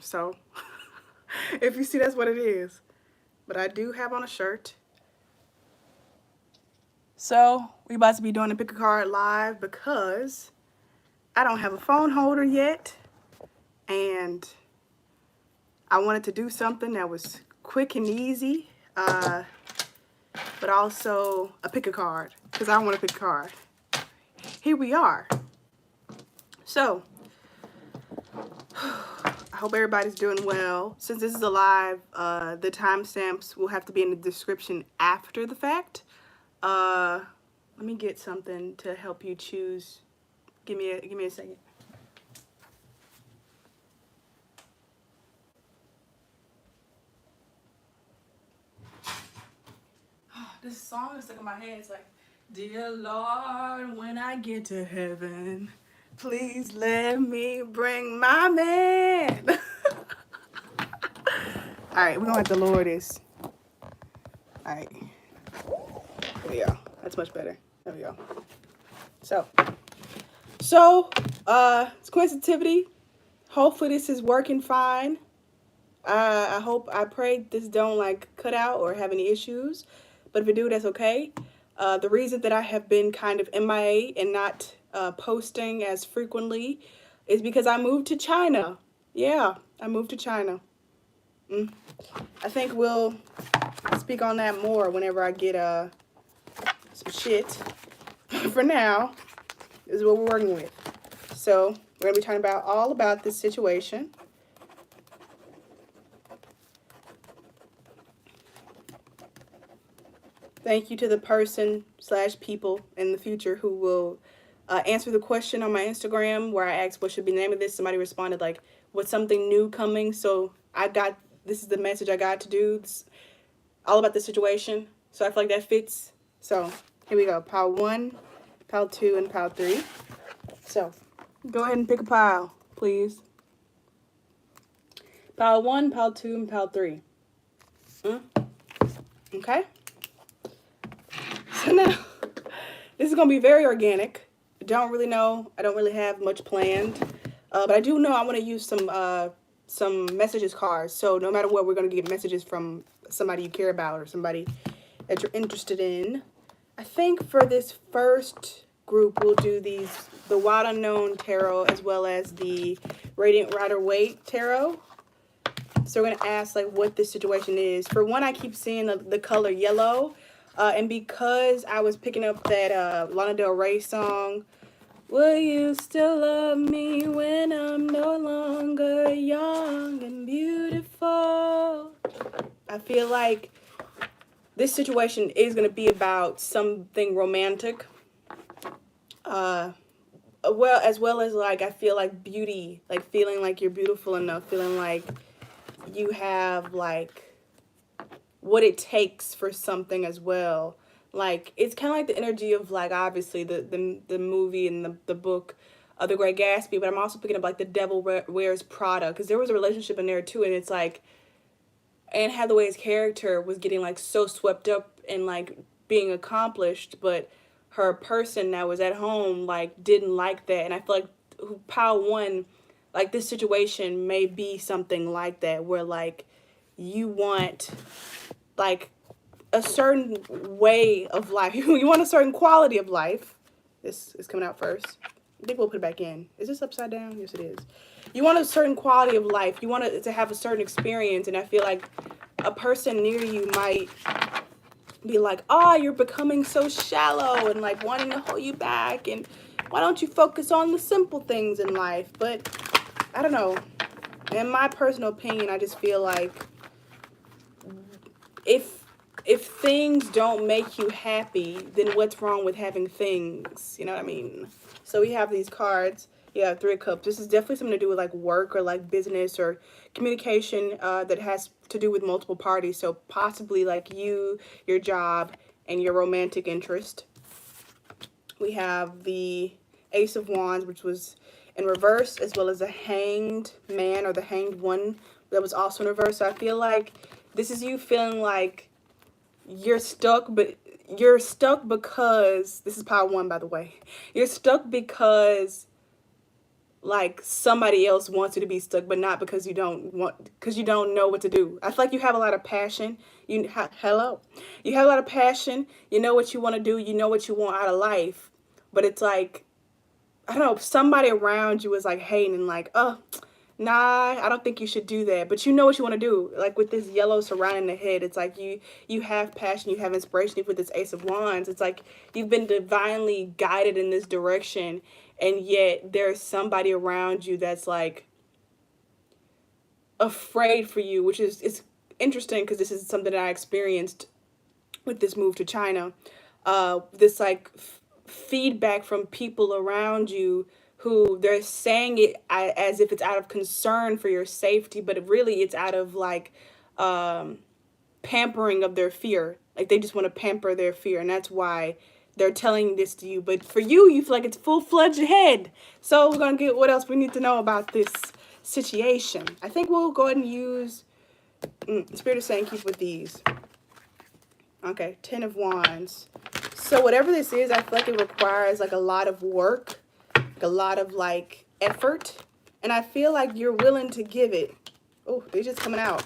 So if you see, that's what it is. But I do have on a shirt. So we about to be doing a pick a card live because I don't have a phone holder yet, and I wanted to do something that was quick and easy, but also a pick a card because I want to pick a card. Here we are. So I hope everybody's doing well. Since this is a live, the timestamps will have to be in the description after the fact. Let me get something to help you choose. Give me a second. This song is stuck in my head. It's like, dear Lord, when I get to heaven, please let me bring my man. All right, we're gonna have to lower this. All right, there we go. That's much better. There we go. So it's sensitivity. Hopefully this is working fine. I pray this don't like cut out or have any issues, but if it do, that's okay. The reason that I have been kind of MIA and not posting as frequently is because I moved to China. Yeah, I moved to China. I think we'll speak on that more whenever I get some shit. For now, this is what we're working with. So we're gonna be talking about all about this situation. Thank you to the person / people in the future who will answer the question on my Instagram where I asked what should be the name of this. Somebody responded like, what's something new coming? So this is the message I got to do. It's all about the situation. So I feel like that fits. So here we go. Pile 1, pile 2, and pile 3. So go ahead and pick a pile, please. Pile 1, pile 2, and pile 3. Okay? So now, this is going to be very organic. I don't really know. I don't really have much planned. But I do know I want to use some messages cards. So no matter what, we're going to get messages from somebody you care about or somebody that you're interested in. I think for this first group, we'll do the Wild Unknown Tarot as well as the Radiant Rider Waite Tarot. So we're going to ask like what this situation is. For one, I keep seeing the color yellow. And because I was picking up that Lana Del Rey song, will you still love me when I'm no longer young and beautiful? I feel like this situation is going to be about something romantic. As well as like I feel like beauty, like feeling like you're beautiful enough, feeling like you have like what it takes for something as well. Like it's kind of like the energy of like obviously the movie and the book of The Great Gatsby, but I'm also picking up like The Devil Wears Prada, because there was a relationship in there too, and it's like Anne Hathaway's character was getting like so swept up in like being accomplished, but her person that was at home like didn't like that. And I feel like pile 1, like this situation may be something like that, where like you want like a certain way of life. You want a certain quality of life. This is coming out first. I think we'll put it back in. Is this upside down? Yes, it is. You want a certain quality of life. You want it to have a certain experience. And I feel like a person near you might be like, oh, you're becoming so shallow and like wanting to hold you back. And why don't you focus on the simple things in life? But I don't know. In my personal opinion, I just feel like if things don't make you happy, then what's wrong with having things? You know what I mean? So we have these cards. Yeah, 3 of Cups. This is definitely something to do with like work or like business or communication that has to do with multiple parties. So possibly like you, your job, and your romantic interest. We have the Ace of Wands, which was in reverse, as well as the Hanged Man or the Hanged One that was also in reverse. So I feel like this is you feeling like you're stuck, but you're stuck because, this is pile 1, by the way. You're stuck because like somebody else wants you to be stuck, but not because because you don't know what to do. I feel like you have a lot of passion. Hello, you have a lot of passion. You know what you want to do. You know what you want out of life, but it's like, I don't know, somebody around you is like hating and like, oh, nah, I don't think you should do that. But you know what you want to do. Like with this yellow surrounding the head, it's like you have passion, you have inspiration. With this Ace of Wands, it's like you've been divinely guided in this direction, and yet there's somebody around you that's like afraid for you, which is it's interesting because this is something that I experienced with this move to China. This like feedback from people around you who they're saying it as if it's out of concern for your safety, but really it's out of like pampering of their fear. Like they just want to pamper their fear, and that's why they're telling this to you. But for you, you feel like it's full-fledged ahead. So we're gonna get what else we need to know about this situation. I think we'll go ahead and use Spirit is saying keep with these. Okay, 10 of Wands. So whatever this is, I feel like it requires like a lot of work, like a lot of like effort, and I feel like you're willing to give it. Oh, they're just coming out.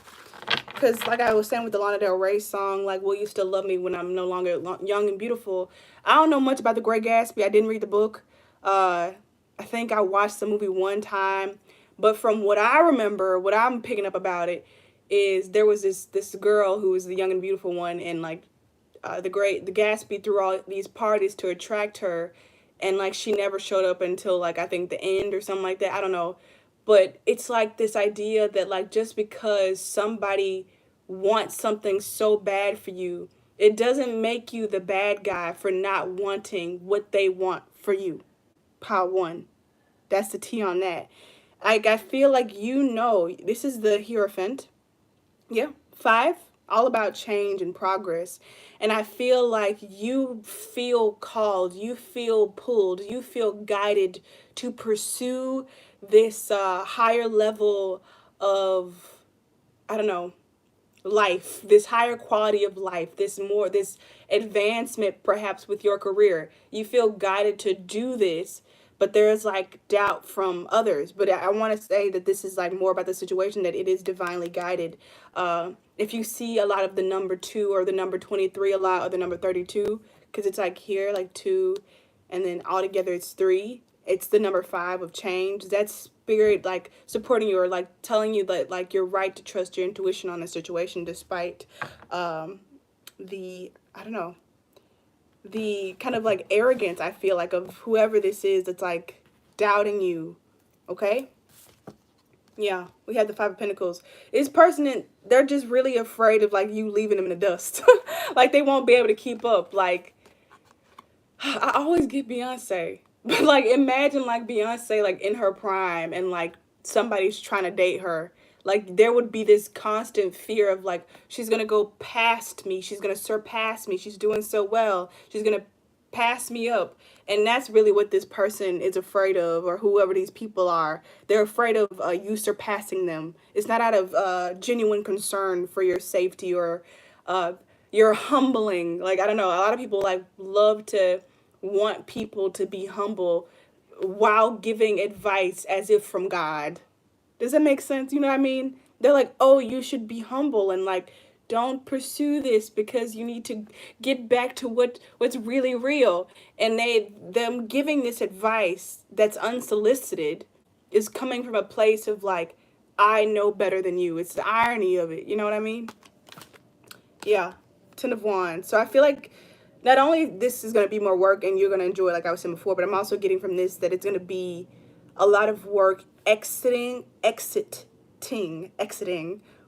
Because like I was saying with the Lana Del Rey song, like, will you still love me when I'm no longer young and beautiful? I don't know much about The Great Gatsby. I didn't read the book. I think I watched the movie one time. But from what I remember, what I'm picking up about it is there was this girl who was the young and beautiful one, and like the Gatsby threw all these parties to attract her, and like she never showed up until like I think the end or something like that. I don't know. But it's like this idea that like just because somebody wants something so bad for you, it doesn't make you the bad guy for not wanting what they want for you. Power one. That's the T on that. I feel like this is the Hierophant. Yeah, 5, all about change and progress. And I feel like you feel called, you feel pulled, you feel guided to pursue this higher level of, I don't know, life, this higher quality of life, this advancement perhaps with your career. You feel guided to do this, but there's like doubt from others. But I want to say that this is like more about the situation, that it is divinely guided. If you see a lot of the number 2 or the number 23 a lot, or the number 32, because it's like here like 2 and then altogether it's 3, it's the number 5 of change. That's spirit like supporting you, or like telling you that like you're right to trust your intuition on the situation, despite the, I don't know, the kind of like arrogance I feel like of whoever this is that's like doubting you. Okay, yeah, we had the 5 of Pentacles. This person, they're just really afraid of like you leaving them in the dust. Like they won't be able to keep up. Like I always get Beyonce. But like imagine like Beyonce like in her prime, and like somebody's trying to date her. Like there would be this constant fear of like she's going to go past me, she's going to surpass me, she's doing so well, she's going to pass me up. And that's really what this person is afraid of, or whoever these people are. They're afraid of you surpassing them. It's not out of genuine concern for your safety, or you're humbling. Like, I don't know, a lot of people like love to want people to be humble while giving advice as if from God. Does that make sense? You know what I mean? They're like, oh, you should be humble, and like don't pursue this because you need to get back to what's really real. And them giving this advice that's unsolicited is coming from a place of like, I know better than you. It's the irony of it. You know what I mean? Yeah. 10 of Wands. So I feel like not only this is going to be more work and you're going to enjoy it like I was saying before, but I'm also getting from this that it's going to be a lot of work exiting,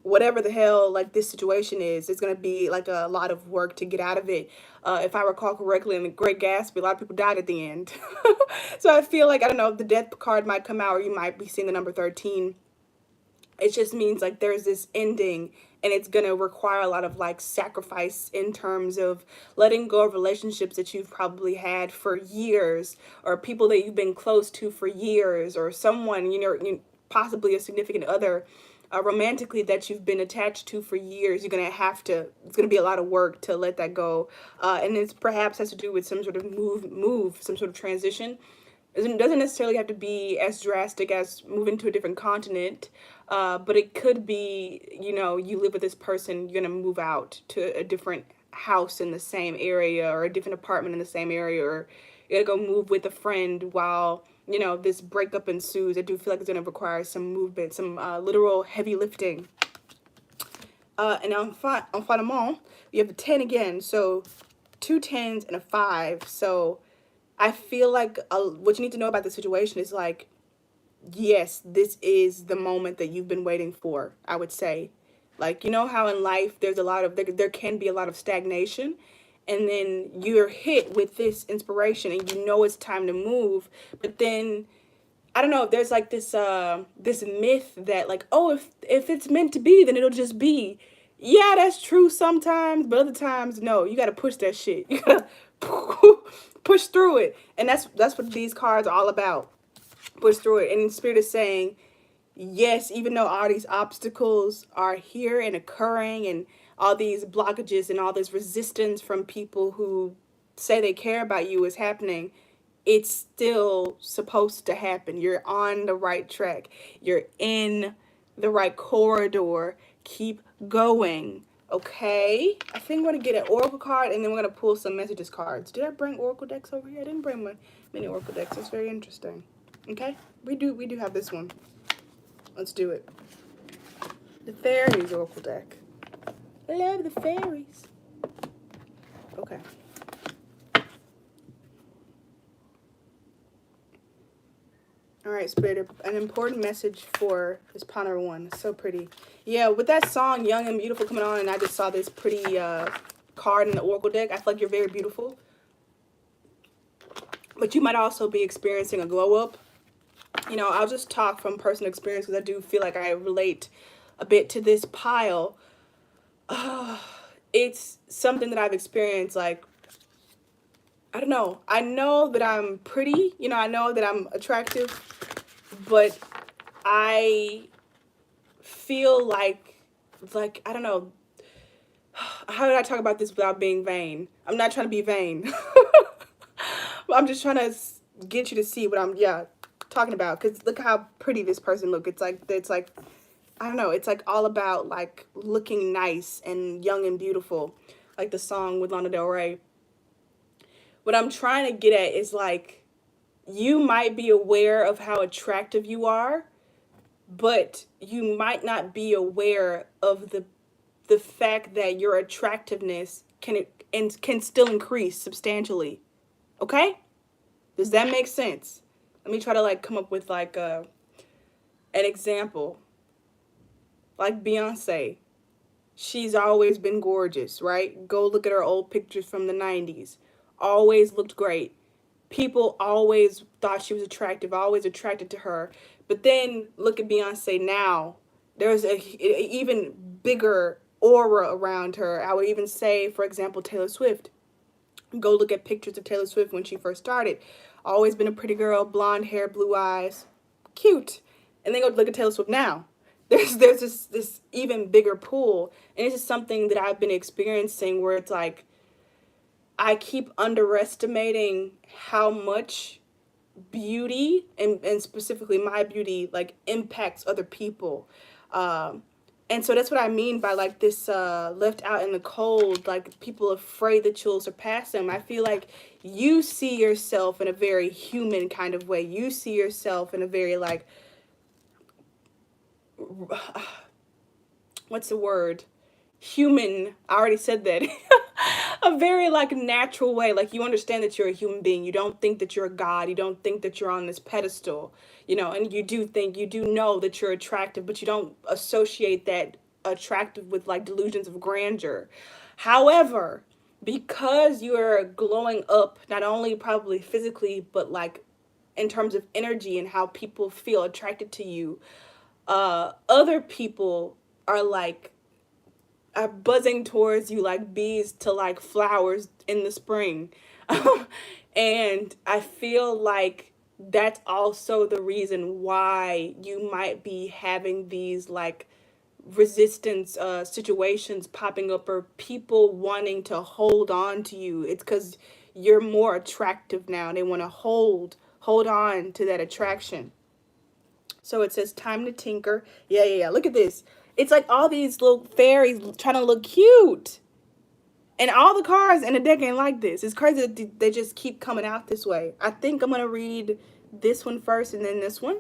whatever the hell like this situation is. It's going to be like a lot of work to get out of it. If I recall correctly, in The Great Gatsby, a lot of people died at the end. So I feel like, I don't know, the death card might come out, or you might be seeing the number 13. It just means like there's this ending, and it's going to require a lot of like sacrifice in terms of letting go of relationships that you've probably had for years, or people that you've been close to for years, or someone, possibly a significant other, romantically, that you've been attached to for years. You're going to have to, it's going to be a lot of work to let that go. And it's perhaps has to do with some sort of move, some sort of transition. It doesn't necessarily have to be as drastic as moving to a different continent, but it could be, you know, you live with this person, you're gonna move out to a different house in the same area, or a different apartment in the same area, or you're gonna go move with a friend while, you know, this breakup ensues. I do feel like it's gonna require some movement, some literal heavy lifting. And en finalement, we have a 10 again, so 2 10s and a 5. So I feel like what you need to know about the situation is like, yes, this is the moment that you've been waiting for, I would say. Like, you know how in life there's a lot of, there can be a lot of stagnation, and then you're hit with this inspiration and you know it's time to move, but then I don't know, there's like this myth that like, oh, if it's meant to be, then it'll just be. Yeah, that's true sometimes, but other times no, you got to push that shit. You got to push through it. And that's what these cards are all about. Push through it. And Spirit is saying, yes, even though all these obstacles are here and occurring, and all these blockages and all this resistance from people who say they care about you is happening, it's still supposed to happen. You're on the right track. You're in the right corridor. Keep going. Okay? I think we're going to get an oracle card, and then we're going to pull some messages cards. Did I bring oracle decks over here? I didn't bring my mini oracle decks. That's very interesting. Okay? We do have this one. Let's do it. The Fairies oracle deck. I love the fairies. Okay. All right, Spirit, an important message for this Ponder one. It's so pretty. Yeah, with that song, Young and Beautiful, coming on, and I just saw this pretty card in the Oracle deck. I feel like you're very beautiful. But you might also be experiencing a glow up. You know, I'll just talk from personal experience because I do feel like I relate a bit to this pile. It's something that I've experienced, like, I don't know. I know that I'm pretty, you know, I know that I'm attractive, but I feel like, I don't know, how did I talk about this without being vain? I'm not trying to be vain. I'm just trying to get you to see what I'm, talking about. Because look how pretty this person look. It's like, I don't know, it's like all about like looking nice and young and beautiful. Like the song with Lana Del Rey. What I'm trying to get at is like, you might be aware of how attractive you are, but you might not be aware of the fact that your attractiveness can still increase substantially. Okay? Does that make sense? Let me try to like come up with like an example. Like Beyonce. She's always been gorgeous, right? Go look at her old pictures from the 90s. Always looked great. People always thought she was attractive, always attracted to her. But then look at Beyonce now. There's a even bigger aura around her. I would even say, for example, Taylor Swift. Go look at pictures of Taylor Swift when she first started. Always been a pretty girl, blonde hair, blue eyes, cute. And then go look at Taylor Swift now. There's this even bigger pool. And it's just something that I've been experiencing where it's like, I keep underestimating how much beauty, and specifically my beauty, like impacts other people. And so that's what I mean by like this left out in the cold, like people afraid that you'll surpass them. I feel like you see yourself in a very human kind of way. You see yourself in a very like, what's the word? Human. I already said that. A very like natural way. Like you understand that you're a human being. You don't think that you're a god. You don't think that you're on this pedestal, you know, and you do know that you're attractive, but you don't associate that attractive with like delusions of grandeur. However, because you are glowing up, not only probably physically, but like in terms of energy and how people feel attracted to you, other people are like, are buzzing towards you like bees to like flowers in the spring. And I feel like that's also the reason why you might be having these like resistance situations popping up, or people wanting to hold on to you. It's because you're more attractive now. They want to hold hold on to that attraction. So it says time to tinker. Yeah. Look at this. It's like all these little fairies trying to look cute. And all the cards in the deck ain't like this. It's crazy that they just keep coming out this way. I think I'm going to read this one first and then this one.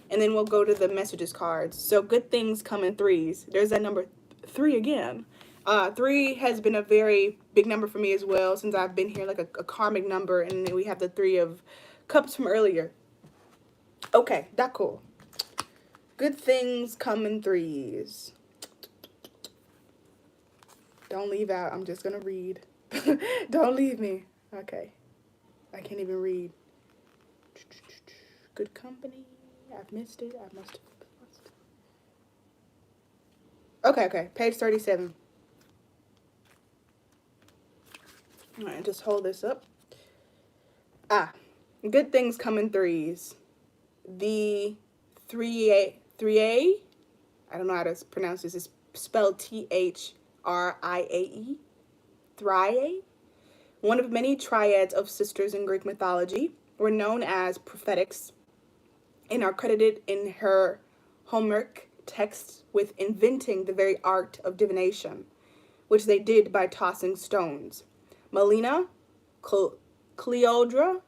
And then we'll go to the messages cards. So good things come in threes. There's that number 3 again. 3 has been a very big number for me as well since I've been here, like a karmic number. And then we have the 3 of cups from earlier. Okay, that's cool. Good things come in threes. Don't leave out. I'm just going to read. Don't leave me. Okay. I can't even read. Good company. I've missed it. I must have lost it. Okay. Page 37. All right, just hold this up. Good things come in threes. The 3A, I don't know how to pronounce this. It's spelled THRIAE. Thriae. One of many triads of sisters in Greek mythology, were known as prophetics and are credited in her Homeric texts with inventing the very art of divination, which they did by tossing stones. Melina, Cleodora,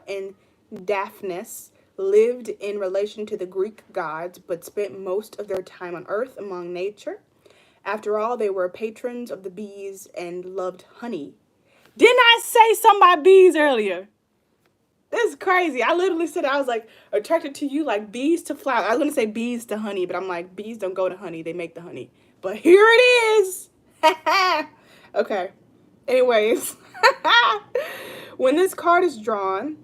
and Daphnis lived in relation to the Greek gods, but spent most of their time on earth among nature. After all, they were patrons of the bees and loved honey. Didn't I say something about bees earlier? This is crazy. I literally said I was like attracted to you like bees to flowers. I was going to say bees to honey, but I'm like, bees don't go to honey. They make the honey. But here it is. Okay. Anyways. When this card is drawn,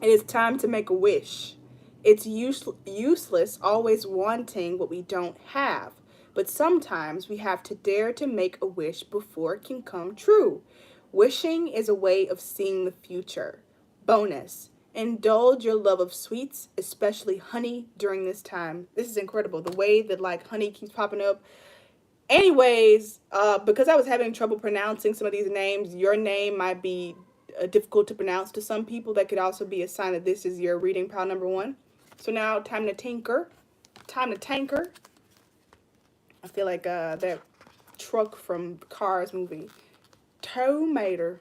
it is time to make a wish. It's useless always wanting what we don't have. But sometimes we have to dare to make a wish before it can come true. Wishing is a way of seeing the future. Bonus. Indulge your love of sweets, especially honey, during this time. This is incredible. The way that like honey keeps popping up. Anyways, because I was having trouble pronouncing some of these names, your name might be difficult to pronounce to some people. That could also be a sign that this is your reading pile number 1. So now, time to tinker. Time to tanker. I feel like that truck from Cars movie. Tomater.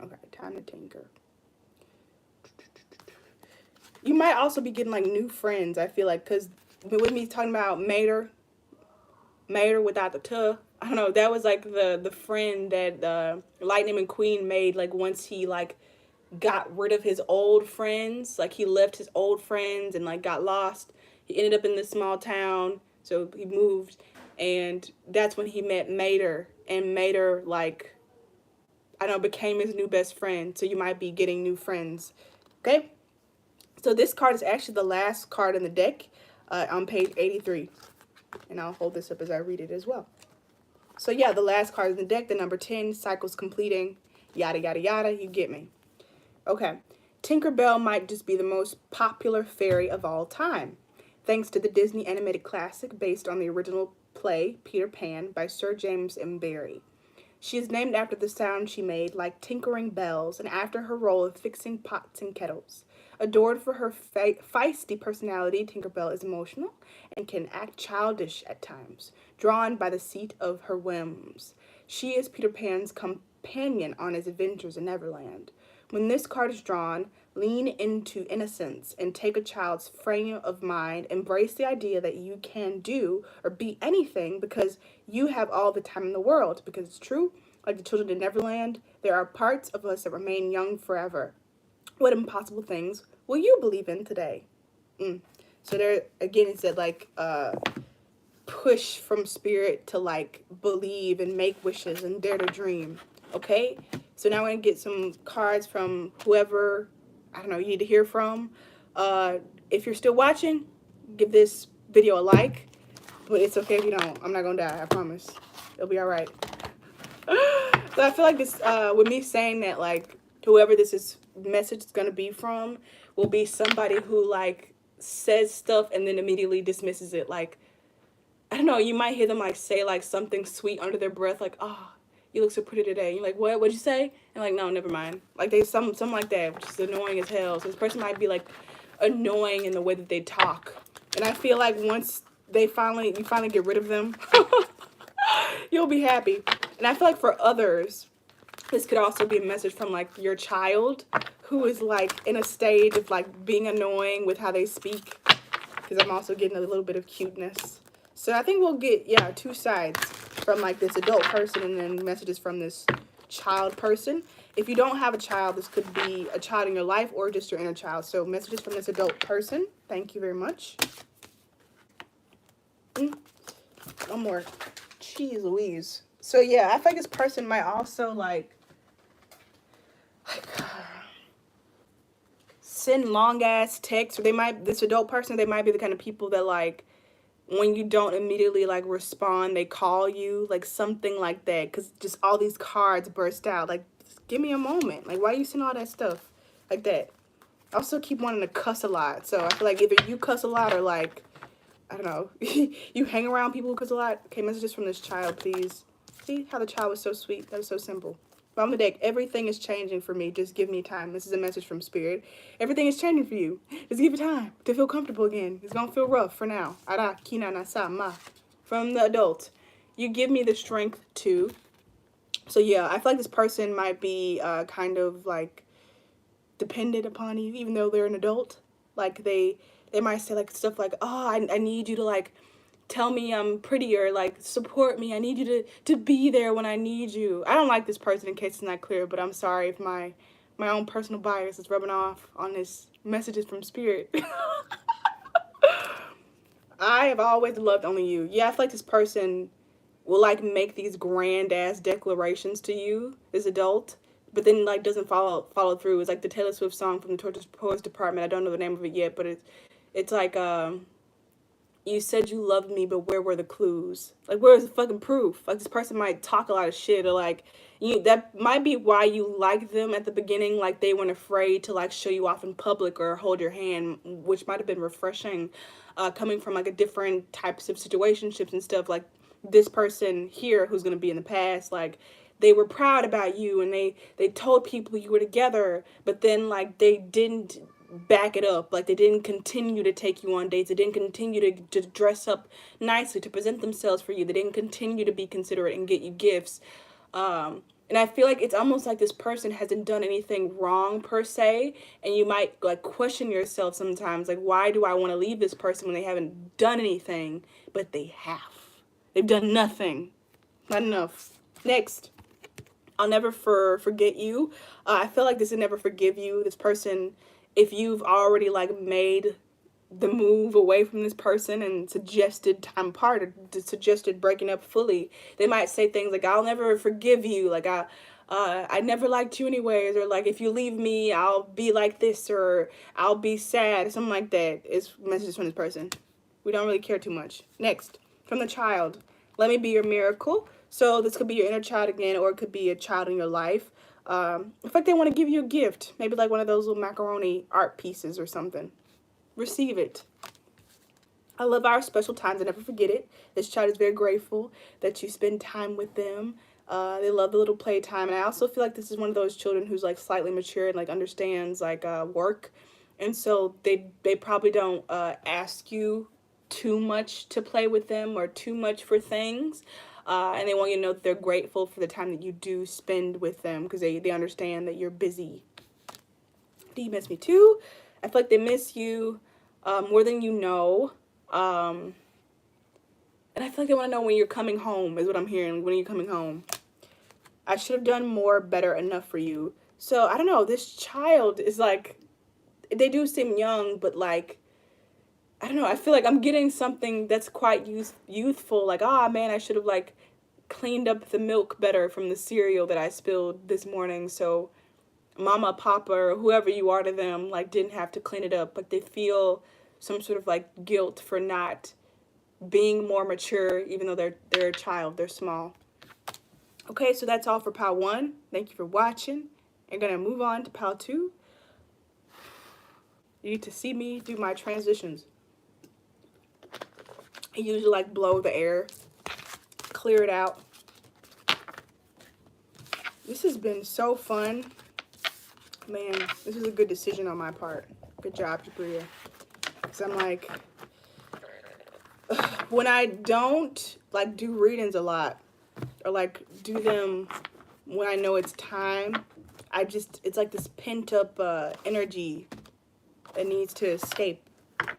Okay, time to tinker. You might also be getting like new friends, I feel like, because with me talking about Mater without the tuh, I don't know, that was like the friend that Lightning McQueen made, like once he like got rid of his old friends, like he left his old friends and like got lost. He ended up in this small town, so he moved, and that's when he met Mater, and Mater like, I don't know, became his new best friend. So you might be getting new friends. Okay? So this card is actually the last card in the deck on page 83. And I'll hold this up as I read it as well. So yeah, the last card in the deck, the number 10, cycles completing, yada, yada, yada, you get me. Okay. Tinkerbell might just be the most popular fairy of all time, thanks to the Disney animated classic based on the original play, Peter Pan, by Sir James M. Barrie. She is named after the sound she made, like tinkering bells, and after her role of fixing pots and kettles. Adored for her feisty personality, Tinkerbell is emotional and can act childish at times, drawn by the seat of her whims. She is Peter Pan's companion on his adventures in Neverland. When this card is drawn, lean into innocence and take a child's frame of mind. Embrace the idea that you can do or be anything because you have all the time in the world. Because it's true, like the children in Neverland, there are parts of us that remain young forever. What impossible things will you believe in today? So there, again, it said like push from spirit to like believe and make wishes and dare to dream. Okay? So now we're going to get some cards from whoever, I don't know, you need to hear from. If you're still watching, give this video a like. But it's okay if you don't. I'm not going to die, I promise. It'll be alright. So I feel like this, with me saying that, like, whoever this message is going to be from will be somebody who, like, says stuff and then immediately dismisses it. Like, I don't know, you might hear them, like, say, like, something sweet under their breath, like, oh, you look so pretty today. You're like, what? What'd you say? And like, no, never mind. Like they something like that, which is annoying as hell. So this person might be like annoying in the way that they talk. And I feel like once you finally get rid of them, you'll be happy. And I feel like for others, this could also be a message from like your child who is like in a stage of like being annoying with how they speak. Because I'm also getting a little bit of cuteness. So I think we'll get, yeah, 2 sides from like this adult person and then messages from this child person. If you don't have a child, this could be a child in your life or just your inner child. So messages from this adult person. Thank you very much. One more. Jeez Louise. So yeah, I think this person might also like send long ass texts. Or this adult person, they might be the kind of people that like when you don't immediately like respond, they call you, like something like that. Because just all these cards burst out. Like, give me a moment. Like, why you send all that stuff like that? I also keep wanting to cuss a lot. So I feel like either you cuss a lot or like, I don't know, you hang around people who cuss a lot. Okay, messages from this child, please. See how the child was so sweet. That was so simple. Bottom of the deck, everything is changing for me. Just give me time. This is a message from Spirit. Everything is changing for you. Just give it time to feel comfortable again. It's going to feel rough for now. Ara, kina, nasa, ma. From the adult. You give me the strength to. So yeah, I feel like this person might be kind of like dependent upon you, even though they're an adult. Like they might say like stuff like, oh, I need you to like tell me I'm prettier, like support me. I need you to be there when I need you. I don't like this person in case it's not clear, but I'm sorry if my own personal bias is rubbing off on this messages from Spirit. I have always loved only you. Yeah, I feel like this person will like make these grand ass declarations to you, this adult, but then like doesn't follow through. It's like the Taylor Swift song from the Tortoise Poets Department. I don't know the name of it yet, but it's like you said you loved me, but where were the clues? Like, where's the fucking proof? Like, this person might talk a lot of shit, or like, that might be why you like them at the beginning. Like, they weren't afraid to like show you off in public or hold your hand, which might have been refreshing, coming from like a different types of situationships and stuff. Like this person here, who's gonna be in the past, like they were proud about you and they told people you were together, but then like they didn't back it up. Like they didn't continue to take you on dates. They didn't continue to dress up nicely, to present themselves for you. They didn't continue to be considerate and get you gifts. And I feel like it's almost like this person hasn't done anything wrong per se, and you might like question yourself sometimes, like, why do I want to leave this person when they haven't done anything? But they have. They've done nothing. Not enough. Next. I'll never forget you. I feel like this will never forgive you. This person, if you've already like made the move away from this person and suggested time apart or suggested breaking up fully, they might say things like, I'll never forgive you, like I never liked you anyways, or like if you leave me I'll be like this, or I'll be sad, something like that. It's messages from this person. We don't really care too much. Next, from the child, let me be your miracle. So this could be your inner child again, or it could be a child in your life. In fact, they want to give you a gift, maybe like one of those little macaroni art pieces or something. Receive it. I love our special times. I never forget it. This child is very grateful that you spend time with them. They love the little playtime. And I also feel like this is one of those children who's like slightly mature and like understands like work. And so they probably don't ask you too much to play with them or too much for things. And they want you to know that they're grateful for the time that you do spend with them, because they understand that you're busy. Do you miss me too? I feel like they miss you more than you know. And I feel like they want to know when you're coming home, is what I'm hearing. When are you coming home? I should have done more, better, enough for you. So, I don't know. This child is like, they do seem young, but like, I don't know. I feel like I'm getting something that's quite youthful. Like, ah, man, I should have like cleaned up the milk better from the cereal that I spilled this morning. So mama, papa, or whoever you are to them, like didn't have to clean it up. Like they feel some sort of like guilt for not being more mature, even though they're a child, they're small. Okay, so that's all for pile 1. Thank you for watching. I'm gonna move on to pile 2. You need to see me do my transitions. I usually like blow the air, clear it out. This has been so fun. Man, this was a good decision on my part. Good job, Jabria. Because I'm like, when I don't, like, do readings a lot, or, like, do them when I know it's time, it's like this pent-up energy that needs to escape. I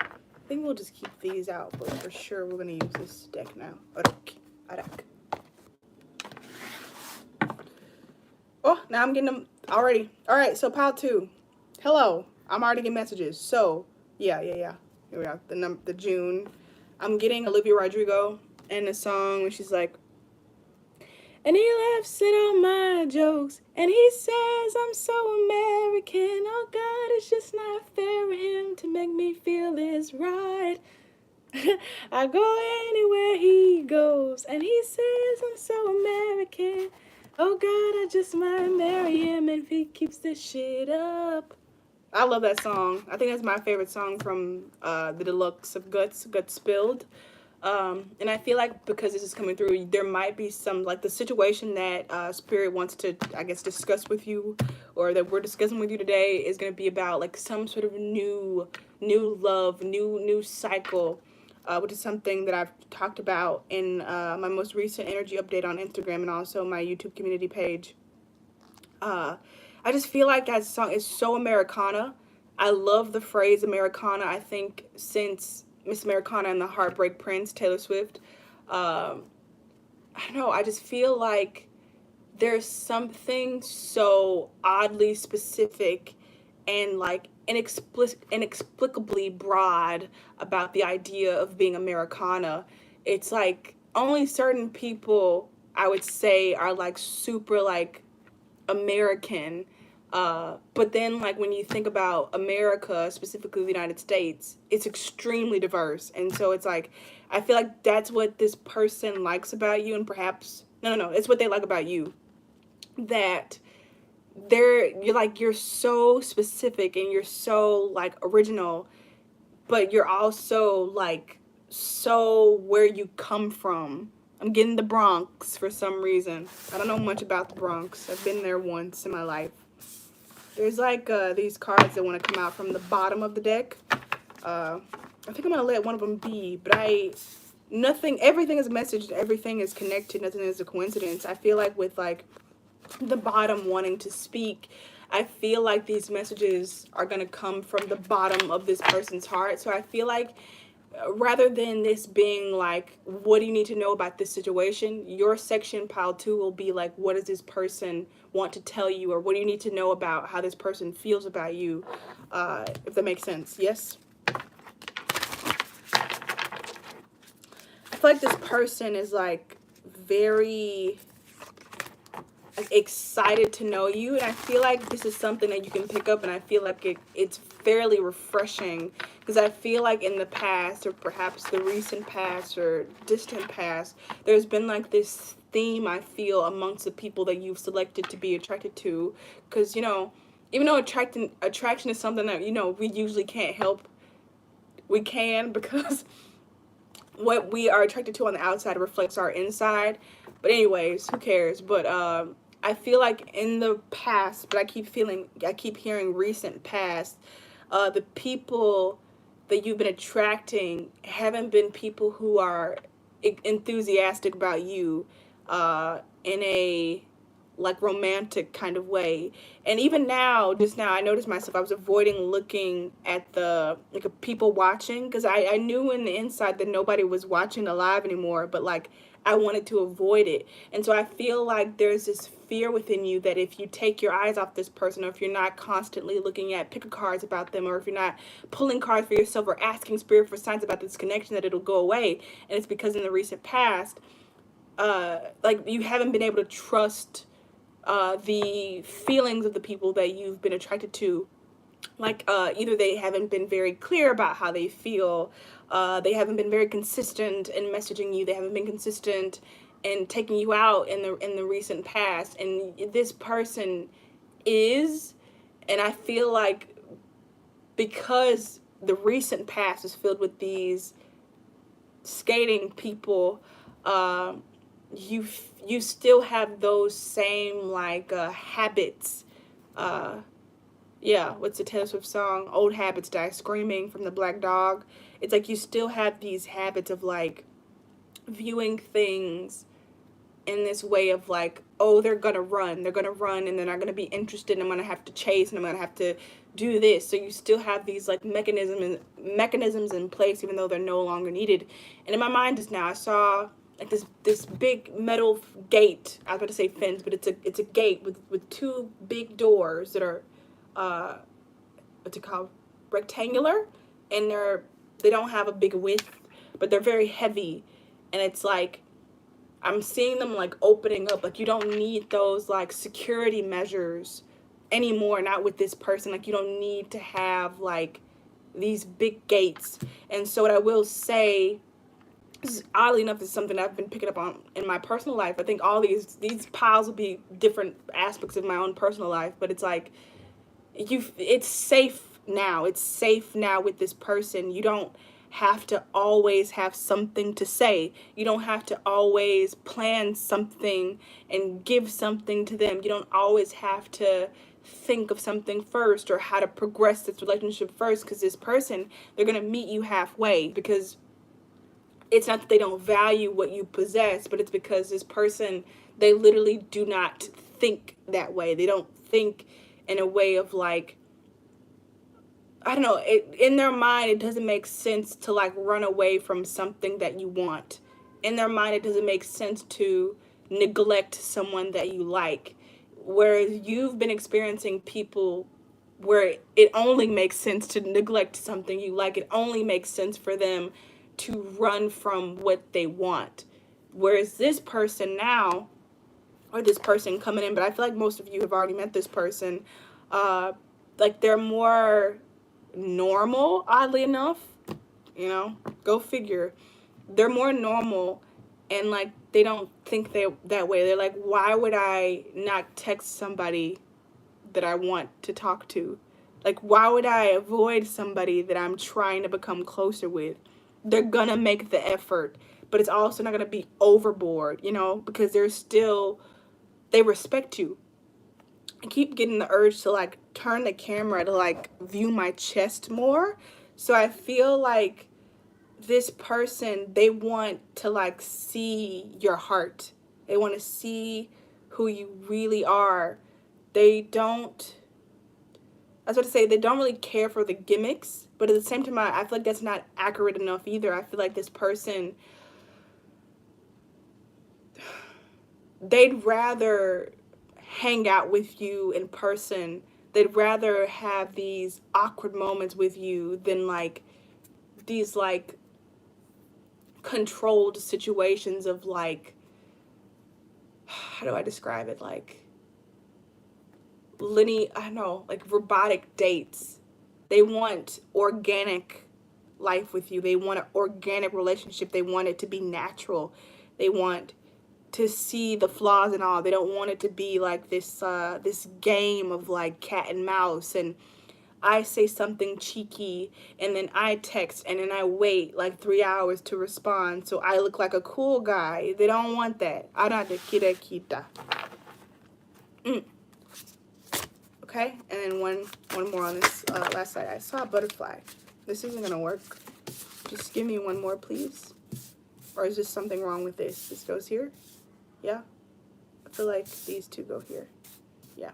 think we'll just keep these out, but for sure we're going to use this deck now. Arak. Oh, now I'm getting them already. All right, so pile 2. Hello. I'm already getting messages. So, yeah. Here we are. The June. I'm getting Olivia Rodrigo and a song where she's like, and he laughs at all my jokes, and he says I'm so American. Oh God, it's just not fair for him to make me feel it's right. I go anywhere he goes, and he says I'm so American. Oh God, I just might marry him if he keeps this shit up. I love that song. I think that's my favorite song from the deluxe of Guts Spilled. And I feel like because this is coming through, there might be some, like, the situation that Spirit wants to, I guess, discuss with you, or that we're discussing with you today, is going to be about, like, some sort of new love, new cycle, which is something that I've talked about in my most recent energy update on Instagram and also my YouTube community page. I just feel like that song is so Americana. I love the phrase Americana. I think since Miss Americana and the Heartbreak Prince, Taylor Swift, I don't know, I just feel like there's something so oddly specific and, like, inexplicably broad about the idea of being Americana. It's like only certain people, I would say, are, like, super, like, American. But then, like, when you think about America, specifically the United States, it's extremely diverse. And so it's like, I feel like that's what this person likes about you, and perhaps, no, it's what they like about you. That you're so specific and you're so, like, original, but you're also, like, so where you come from. I'm getting the Bronx for some reason. I don't know much about the Bronx. I've been there once in my life. There's, like, these cards that want to come out from the bottom of the deck. I think I'm going to let one of them be, but everything is a message, everything is connected, nothing is a coincidence. I feel like with, like, the bottom wanting to speak, I feel like these messages are going to come from the bottom of this person's heart. So I feel like rather than this being like, what do you need to know about this situation, your section pile 2 will be like, what does this person want to tell you, or what do you need to know about how this person feels about you, if that makes sense. Yes, I feel like this person is, like, very excited to know you, and I feel like this is something that you can pick up, and I feel like it's fairly refreshing, because I feel like in the past, or perhaps the recent past or distant past, there's been, like, this theme, I feel, amongst the people that you've selected to be attracted to, because, you know, even though attraction is something that, you know, we usually can't help, we can, because what we are attracted to on the outside reflects our inside. But anyways, who cares? But I feel like in the past, but I keep hearing recent past, the people that you've been attracting haven't been people who are enthusiastic about you in a, like, romantic kind of way. And even now, just now, I noticed myself, I was avoiding looking at the, like, people watching, because I knew in the inside that nobody was watching the live anymore, but, like, I wanted to avoid it. And so I feel like there's this fear within you that if you take your eyes off this person, or if you're not constantly looking at pick cards about them, or if you're not pulling cards for yourself or asking Spirit for signs about this connection, that it'll go away. And it's because in the recent past, like, you haven't been able to trust the feelings of the people that you've been attracted to. Like, either they haven't been very clear about how they feel, they haven't been very consistent in messaging you, they haven't been consistent in taking you out in the recent past, and this person is. And I feel like because the recent past is filled with these skating people, you still have those same like habits. Yeah, what's the Taylor Swift song? Old habits die screaming from the Black Dog. It's like you still have these habits of like viewing things in this way of like, oh, they're gonna run and they're not gonna be interested and I'm gonna have to chase and I'm gonna have to do this. So you still have these like mechanisms in place even though they're no longer needed. And in my mind just now I saw like this big metal gate. I was about to say fence, but it's a gate with two big doors that are what's it called? Rectangular, and they don't have a big width, but they're very heavy. And it's like I'm seeing them like opening up. Like you don't need those like security measures anymore, not with this person. Like you don't need to have like these big gates. And so what I will say, oddly enough, is something I've been picking up on in my personal life. I think all these piles will be different aspects of my own personal life, but it's like it's safe now. It's safe now with this person. You don't have to always have something to say. You don't have to always plan something and give something to them. You don't always have to think of something first or how to progress this relationship first, because this person, they're going to meet you halfway, because it's not that they don't value what you possess, but it's because this person, they literally do not think that way. They don't think in a way of like, I don't know, in their mind, it doesn't make sense to like run away from something that you want. In their mind, it doesn't make sense to neglect someone that you like. Whereas you've been experiencing people where it only makes sense to neglect something you like. It only makes sense for them to run from what they want. Whereas this person now, or this person coming in, but I feel like most of you have already met this person, like they're more normal, oddly enough, you know, go figure. They're more normal, and like they don't think they that way. They're like, why would I not text somebody that I want to talk to? Like, why would I avoid somebody that I'm trying to become closer with? They're gonna make the effort, but it's also not gonna be overboard, you know, because they respect you. I keep getting the urge to like turn the camera to like view my chest more. So I feel like this person, they want to like see your heart. They want to see who you really are. They don't, I was about to say, they don't really care for the gimmicks, but at the same time, I feel like that's not accurate enough either. I feel like this person, they'd rather hang out with you in person. They'd rather have these awkward moments with you than like these like controlled situations of like, how do I describe it? Like I don't know, like robotic dates. They want organic life with you. They want an organic relationship. They want it to be natural. They want to see the flaws and all. They don't want it to be like this game of like cat and mouse, and I say something cheeky and then I text and then I wait like 3 hours to respond so I look like a cool guy. They don't want that. Ara de kira kita. Okay, and then one more on this last side. I saw a butterfly. This isn't gonna work. Just give me one more, please. Or is there something wrong with this? This goes here? Yeah? I feel like these two go here. Yeah.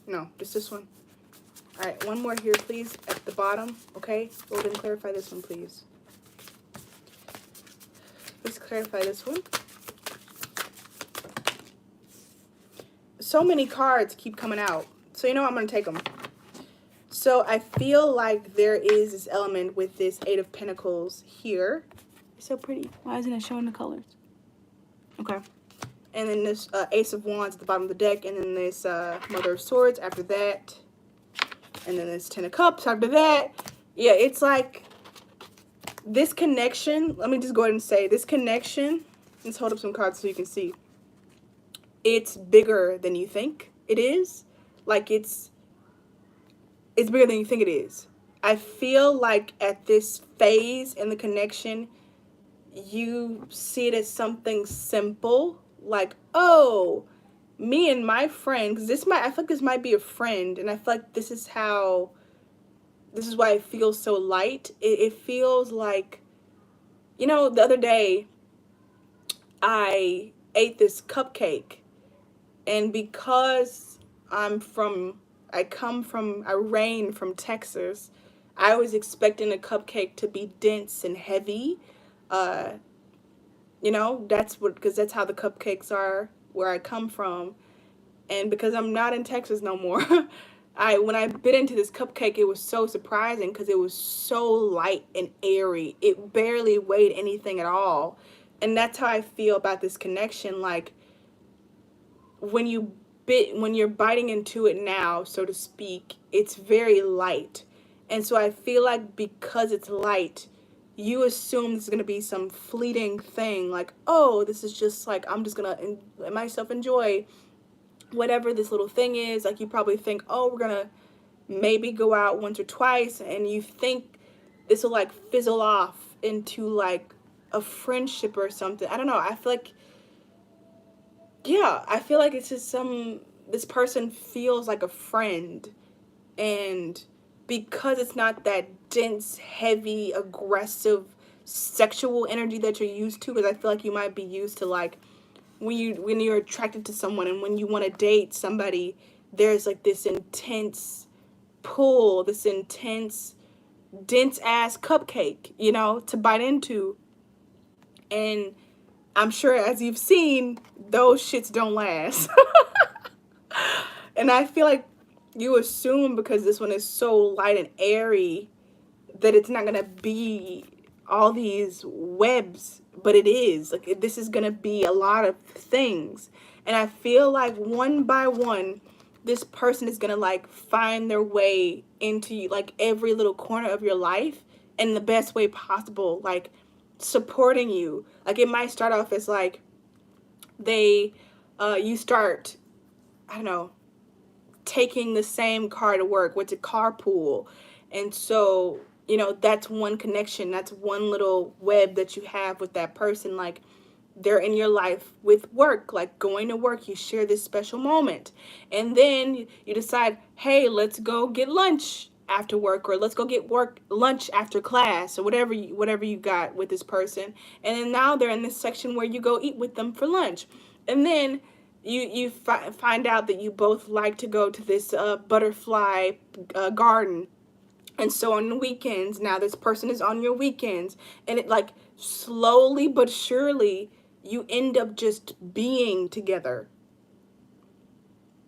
No, just this one. All right, one more here, please, at the bottom, okay? Well, then clarify this one, please. Let's clarify this one. So many cards keep coming out. So you know what? I'm going to take them. So I feel like there is this element with this Eight of Pentacles here. It's so pretty. Why isn't it showing the colors? Okay. And then this Ace of Wands at the bottom of the deck. And then this Mother of Swords after that. And then this Ten of Cups after that. Yeah, it's like this connection. Let me just go ahead and say this connection. Let's hold up some cards so you can see. It's bigger than you think it is. Like it's bigger than you think it is. I feel like at this phase in the connection, you see it as something simple, like, oh, me and my friend, because I feel like this might be a friend, and I feel like this is why it feels so light. It feels like, the other day I ate this cupcake, and because I reign from Texas, I was expecting a cupcake to be dense and heavy. Uh, because that's how the cupcakes are where I come from. And because I'm not in Texas no more, when I bit into this cupcake, it was so surprising because it was so light and airy. It barely weighed anything at all. And that's how I feel about this connection. Like, when you're biting into it now, so to speak, it's very light. And so I feel like because it's light, you assume this is going to be some fleeting thing, like, oh, this is just like, I'm just going to let myself enjoy whatever this little thing is. Like, you probably think, oh, we're going to maybe go out once or twice, and you think this will like fizzle off into like a friendship or something. I don't know. I feel like it's just this person feels like a friend, and because it's not that dense, heavy, aggressive, sexual energy that you're used to, because I feel like you might be used to, like, when you're attracted to someone and when you want to date somebody, there's like this intense pull, this intense, dense ass cupcake, to bite into. And I'm sure, as you've seen, those shits don't last. And I feel like you assume because this one is so light and airy that it's not gonna be all these webs, but it is. Like, this is gonna be a lot of things. And I feel like one by one, this person is gonna like find their way into like every little corner of your life in the best way possible, like supporting you. Like, it might start off as like you start, I don't know, taking the same car to work, what's a carpool. And so, that's one connection, that's one little web that you have with that person. Like, they're in your life with work, like going to work, you share this special moment. And then you decide, hey, let's go get lunch after work, or let's go get lunch after class, or whatever you got with this person. And then now they're in this section where you go eat with them for lunch. And then find out that you both like to go to this butterfly garden. And so on the weekends, now this person is on your weekends, and it, like, slowly but surely, you end up just being together,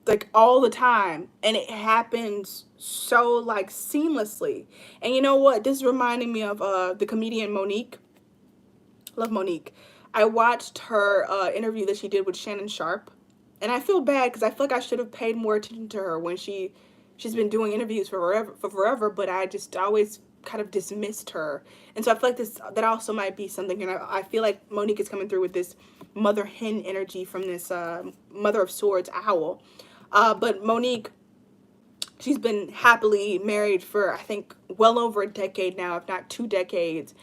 like, all the time. And it happens so, like, seamlessly. And you know what? This is reminding me of the comedian Monique. Love Monique. I watched her interview that she did with Shannon Sharp. And I feel bad because I feel like I should have paid more attention to her when she's been doing interviews for forever, but I just always kind of dismissed her. And so I feel like that also might be something. And I feel like Monique is coming through with this mother hen energy from this Mother of Swords owl. But Monique, she's been happily married for, I think, well over a decade now, if not 2 decades.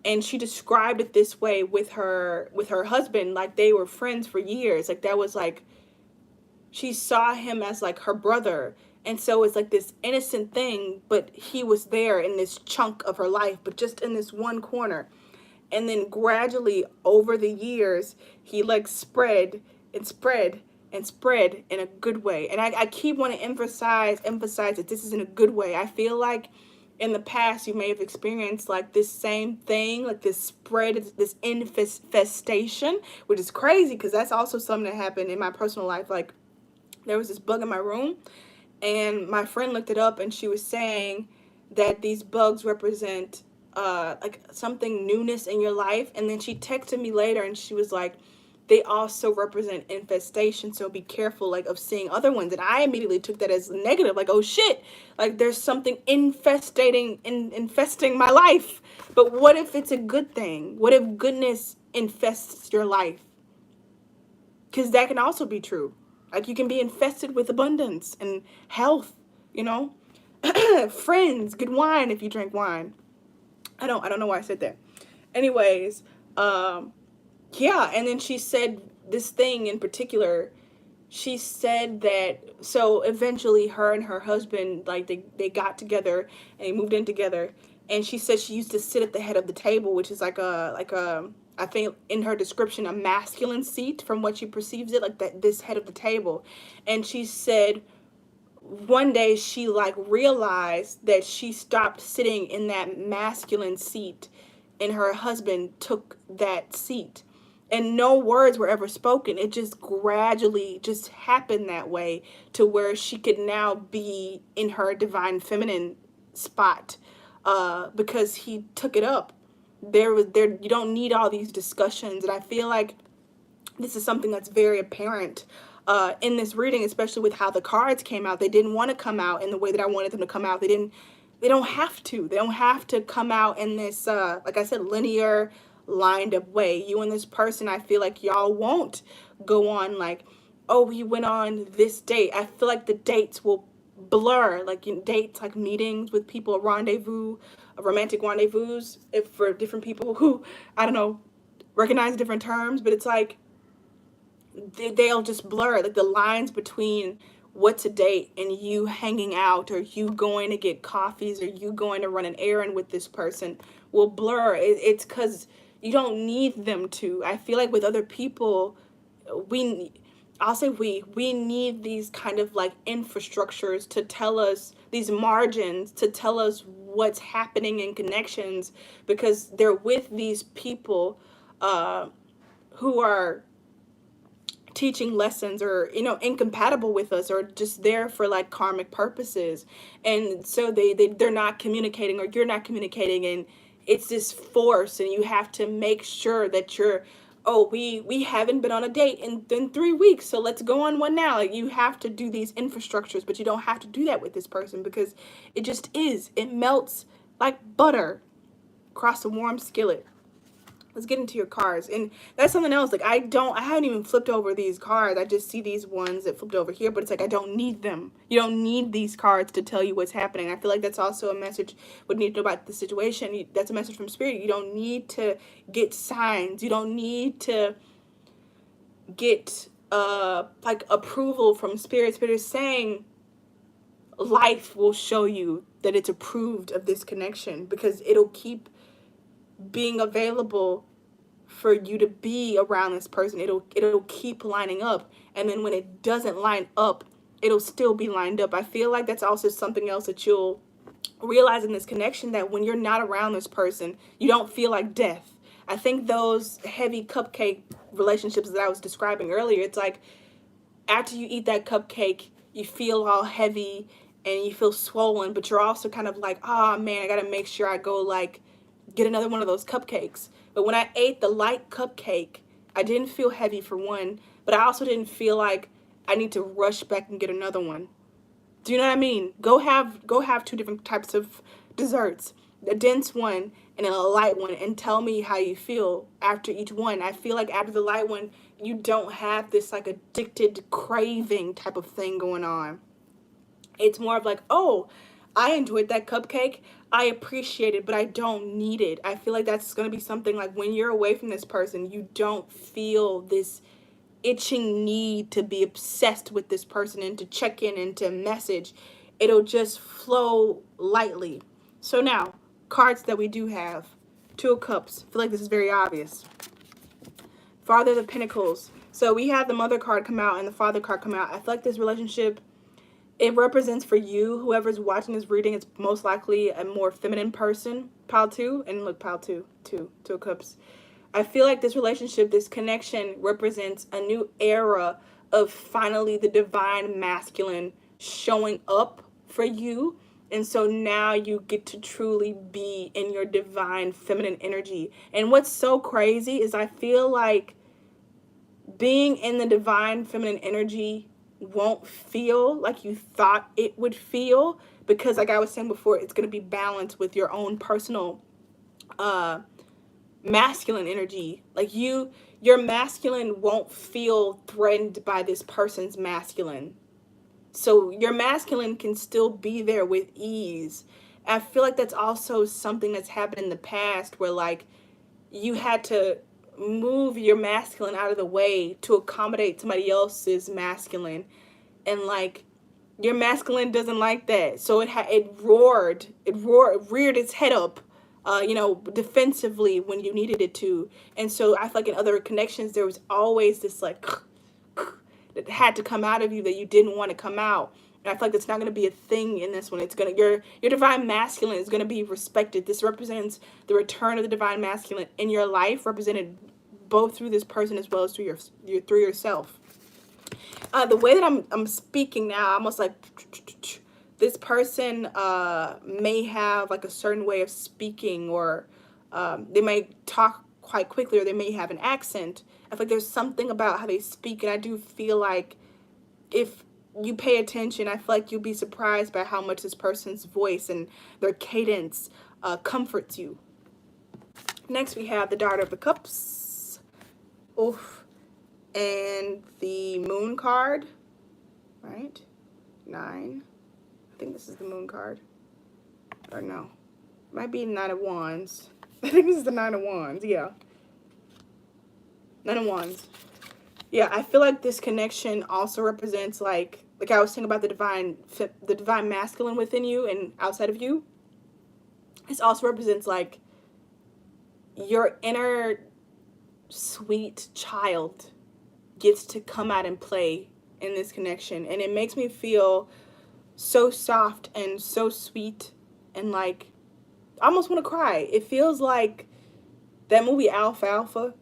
And she described it this way with her husband, like they were friends for years. Like, that was like, she saw him as like her brother. And so it's like this innocent thing, but he was there in this chunk of her life, but just in this one corner. And then gradually over the years, he like spread and spread and spread in a good way. And I keep wanting to emphasize that this is in a good way. I feel like in the past you may have experienced like this same thing, like this spread, this infestation, which is crazy because that's also something that happened in my personal life. Like, there was this bug in my room, and my friend looked it up, and she was saying that these bugs represent like something newness in your life. And then she texted me later, and she was like, they also represent infestation, so be careful like of seeing other ones. And I immediately took that as negative, like, oh shit, like there's something infesting my life. But what if it's a good thing? What if goodness infests your life? Because that can also be true. Like, you can be infested with abundance and health, friends, good wine if you drink wine. I don't know why I said that. Anyways, Um, yeah, and then she said this thing in particular. She said that, so eventually her and her husband, like, they got together and they moved in together. And she said she used to sit at the head of the table, which is like a I think in her description, a masculine seat from what she perceives it, like that, this head of the table. And she said one day she like realized that she stopped sitting in that masculine seat and her husband took that seat, and no words were ever spoken. It just gradually just happened that way, to where she could now be in her divine feminine spot, because he took it up. There you don't need all these discussions. And I feel like this is something that's very apparent in this reading, especially with how the cards came out. They didn't want to come out in the way that I wanted them to come out. They don't have to. They don't have to come out in this, like I said, linear, lined up way. You and this person, I feel like y'all won't go on like, oh, we went on this date. I feel like the dates will blur, like in dates, like meetings with people, rendezvous, romantic rendezvous, if for different people who, I don't know, recognize different terms, but it's like, they'll just blur, like the lines between what's a date and you hanging out, or you going to get coffees, or you going to run an errand with this person will blur. It's because you don't need them to. I feel like with other people, we I'll say we need these kind of like infrastructures to tell us, these margins to tell us what's happening in connections, because they're with these people who are teaching lessons, or incompatible with us, or just there for like karmic purposes. And so they're not communicating, or you're not communicating, and it's this force, and you have to make sure that you're, oh, we haven't been on a date in 3 weeks, so let's go on one now. Like, you have to do these infrastructures, but you don't have to do that with this person, because it melts like butter across a warm skillet. Let's get into your cards. And that's something else. Like, I haven't even flipped over these cards. I just see these ones that flipped over here, but it's like, I don't need them. You don't need these cards to tell you what's happening. I feel like that's also a message we need to know about the situation. That's a message from Spirit. You don't need to get signs. You don't need to get like approval from Spirit. Spirit is saying life will show you that it's approved of this connection, because it'll keep being available for you to be around this person. It'll keep lining up, and then when it doesn't line up, it'll still be lined up. I feel like that's also something else that you'll realize in this connection, that when you're not around this person, you don't feel like death. I think those heavy cupcake relationships that I was describing earlier, it's like after you eat that cupcake, you feel all heavy and you feel swollen, but you're also kind of like, oh man, I gotta make sure I go like get another one of those cupcakes. But when I ate the light cupcake, I didn't feel heavy for one, but I also didn't feel like I need to rush back and get another one. Do you know what I mean? Go have two different types of desserts, a dense one and a light one, and tell me how you feel after each one. I feel like after the light one, you don't have this like addicted craving type of thing going on. It's more of like, oh, I enjoyed that cupcake. I appreciate it, but I don't need it. I feel like that's going to be something like when you're away from this person, you don't feel this itching need to be obsessed with this person and to check in and to message. It'll just flow lightly. So now, cards that we do have. Two of Cups. I feel like this is very obvious. Father of the Pentacles. So we had the Mother card come out and the Father card come out. I feel like this relationship, it represents for you, whoever's watching this reading, it's most likely a more feminine person. Pile 2, and look, Pile 2, Two of Cups. I feel like this relationship, this connection represents a new era of finally the divine masculine showing up for you. And so now you get to truly be in your divine feminine energy. And what's so crazy is I feel like being in the divine feminine energy won't feel like you thought it would feel, because like I was saying before, it's going to be balanced with your own personal masculine energy. Like your masculine won't feel threatened by this person's masculine. So your masculine can still be there with ease. I feel like that's also something that's happened in the past where like you had to move your masculine out of the way to accommodate somebody else's masculine, and like your masculine doesn't like that, so it reared its head up, defensively when you needed it to. And so I feel like in other connections there was always this like that had to come out of you that you didn't want to come out. And I feel like that's not going to be a thing in this one. It's gonna your divine masculine is going to be respected. This represents the return of the divine masculine in your life, represented both through this person as well as through through yourself. The way that I'm speaking now, almost like this person may have like a certain way of speaking, or they may talk quite quickly, or they may have an accent. I feel like there's something about how they speak, and I do feel like if you pay attention, I feel like you'll be surprised by how much this person's voice and their cadence comforts you. Next, we have the Daughter of the Cups. Oof. And the Moon card. Right? 9. I think this is the Moon card. Or no. It might be 9 of Wands. I think this is the 9 of Wands. Yeah. 9 of Wands. Yeah, I feel like this connection also represents like I was saying about the divine masculine within you and outside of you. This also represents like your inner sweet child gets to come out and play in this connection, and it makes me feel so soft and so sweet, and like I almost want to cry. It feels like that movie Alfalfa.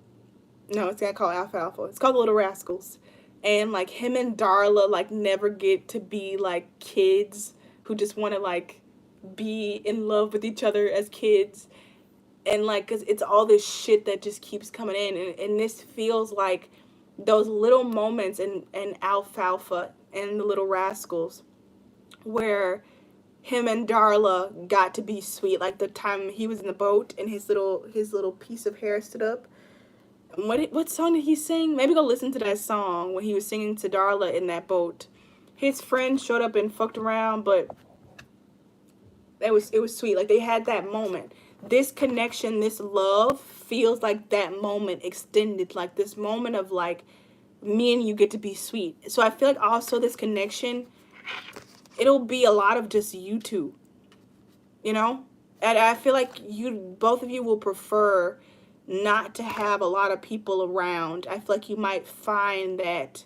No, it's not called Alfalfa. It's called The Little Rascals. And like him and Darla like never get to be like kids who just want to like be in love with each other as kids. And like, cause it's all this shit that just keeps coming in, and this feels like those little moments in Alfalfa and The Little Rascals where him and Darla got to be sweet. Like the time he was in the boat and his little piece of hair stood up. What song did he sing? Maybe go listen to that song when he was singing to Darla in that boat. His friend showed up and fucked around, but it was sweet. Like they had that moment. This connection, this love feels like that moment extended, like this moment of like me and you get to be sweet. So I feel like also this connection, it'll be a lot of just you two, and I feel like both of you will prefer not to have a lot of people around. I feel like you might find that,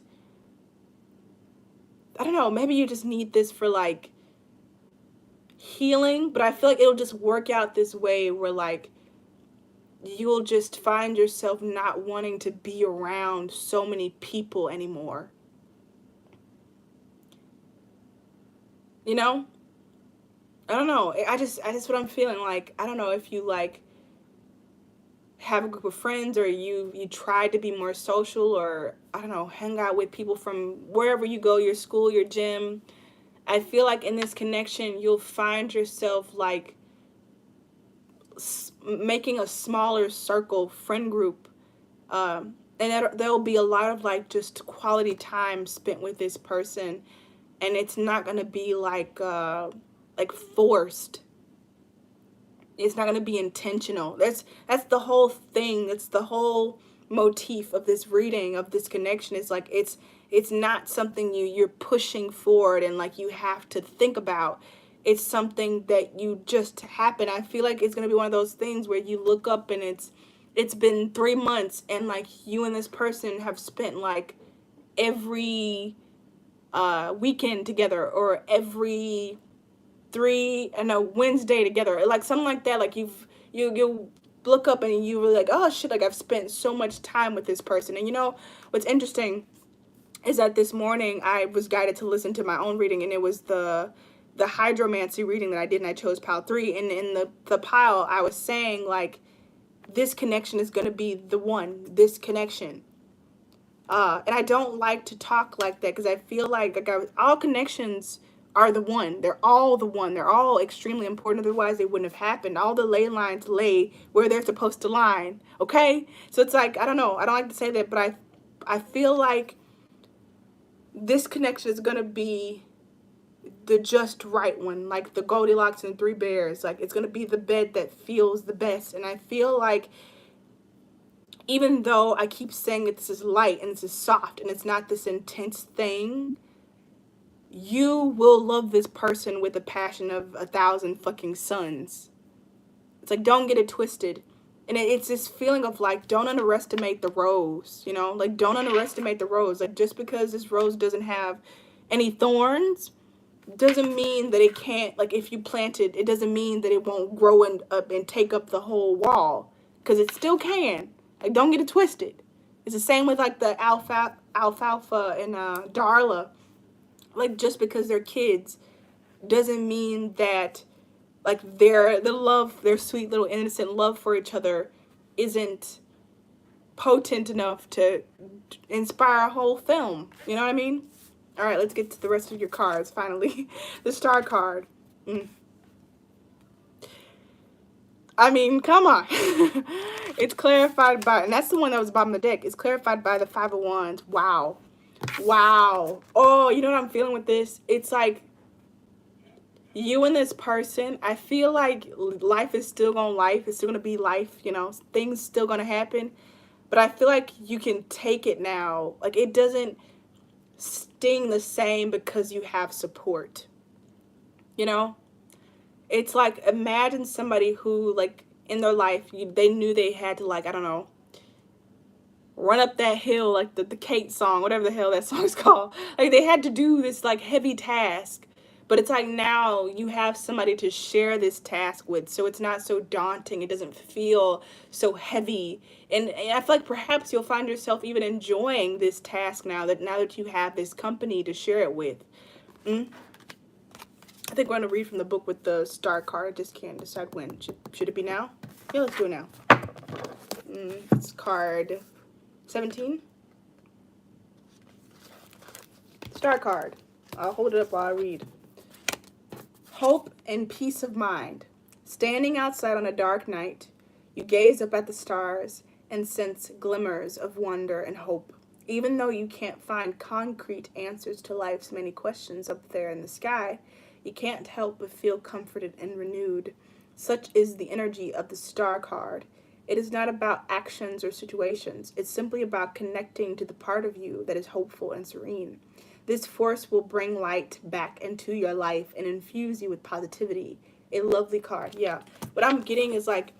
I don't know, maybe you just need this for like healing, but I feel like it'll just work out this way where like you'll just find yourself not wanting to be around so many people anymore. I don't know. I just what I'm feeling like. I don't know if you like have a group of friends, or you try to be more social, or I don't know, hang out with people from wherever you go, your school, your gym. I feel like in this connection you'll find yourself like making a smaller circle friend group, and there'll be a lot of like just quality time spent with this person, and it's not gonna be like forced. It's not going to be intentional. That's the whole thing. It's the whole motif of this reading, of this connection. It's like it's not something you're pushing forward and like you have to think about. It's something that you just happen. I feel like it's going to be one of those things where you look up and it's been 3 months, and like you and this person have spent like every weekend together, or every Wednesday together, like something like that. Like you look up and you were like, oh shit, like I've spent so much time with this person. And what's interesting is that this morning I was guided to listen to my own reading, and it was the hydromancy reading that I did, and I chose pile 3. And in the pile I was saying like this connection is going to be the one, this connection. And I don't like to talk like that, because I feel like all connections are the one. They're all the one. They're all extremely important. Otherwise, they wouldn't have happened. All the ley lines lay where they're supposed to line. Okay? So it's like, I don't know. I don't like to say that, but I feel like this connection is going to be the just right one. Like the Goldilocks and 3 Bears. Like it's going to be the bed that feels the best. And I feel like even though I keep saying that this is light and this is soft and it's not this intense thing, you will love this person with the passion of 1,000 fucking suns. It's like, don't get it twisted. And it's this feeling of like, don't underestimate the rose, you know? Like, don't underestimate the rose. Like, just because this rose doesn't have any thorns doesn't mean that it can't, like, if you plant it, it doesn't mean that it won't grow up and take up the whole wall. Because it still can. Like, don't get it twisted. It's the same with, like, the alfalfa and Darla. Like, just because they're kids doesn't mean that, like, their sweet little innocent love for each other isn't potent enough to inspire a whole film. You know what I mean? All right, let's get to the rest of your cards, finally. The star card. I mean, come on. It's clarified by, and that's the one that was bottom of the deck. It's clarified by the Five of Wands. Wow. Wow. Oh, you know what I'm feeling with this? It's like, you and this person, I feel like life is still gonna life. It's still gonna be life, you know. Things still gonna happen. But I feel like you can take it now. Like, it doesn't sting the same because you have support. You know? It's like, imagine somebody who, like, in their life, they knew they had to, like, I don't know, run up that hill, like the Kate song, whatever the hell that song's called. Like, they had to do this, like, heavy task. But it's like, now you have somebody to share this task with, so it's not so daunting. It doesn't feel so heavy. And I feel like perhaps you'll find yourself even enjoying this task now that you have this company to share it with. I think we're going to read from the book with the star card. I just can't decide when. Should it be now? Yeah, let's do it now. It's card 17. Star card. I'll hold it up while I read. Hope and peace of mind. Standing outside on a dark night, you gaze up at the stars and sense glimmers of wonder and hope. Even though you can't find concrete answers to life's many questions up there in the sky, you can't help but feel comforted and renewed. Such is the energy of the star card. It is not about actions or situations. It's simply about connecting to the part of you that is hopeful and serene. This force will bring light back into your life and infuse you with positivity. A lovely card, yeah. What I'm getting is, like,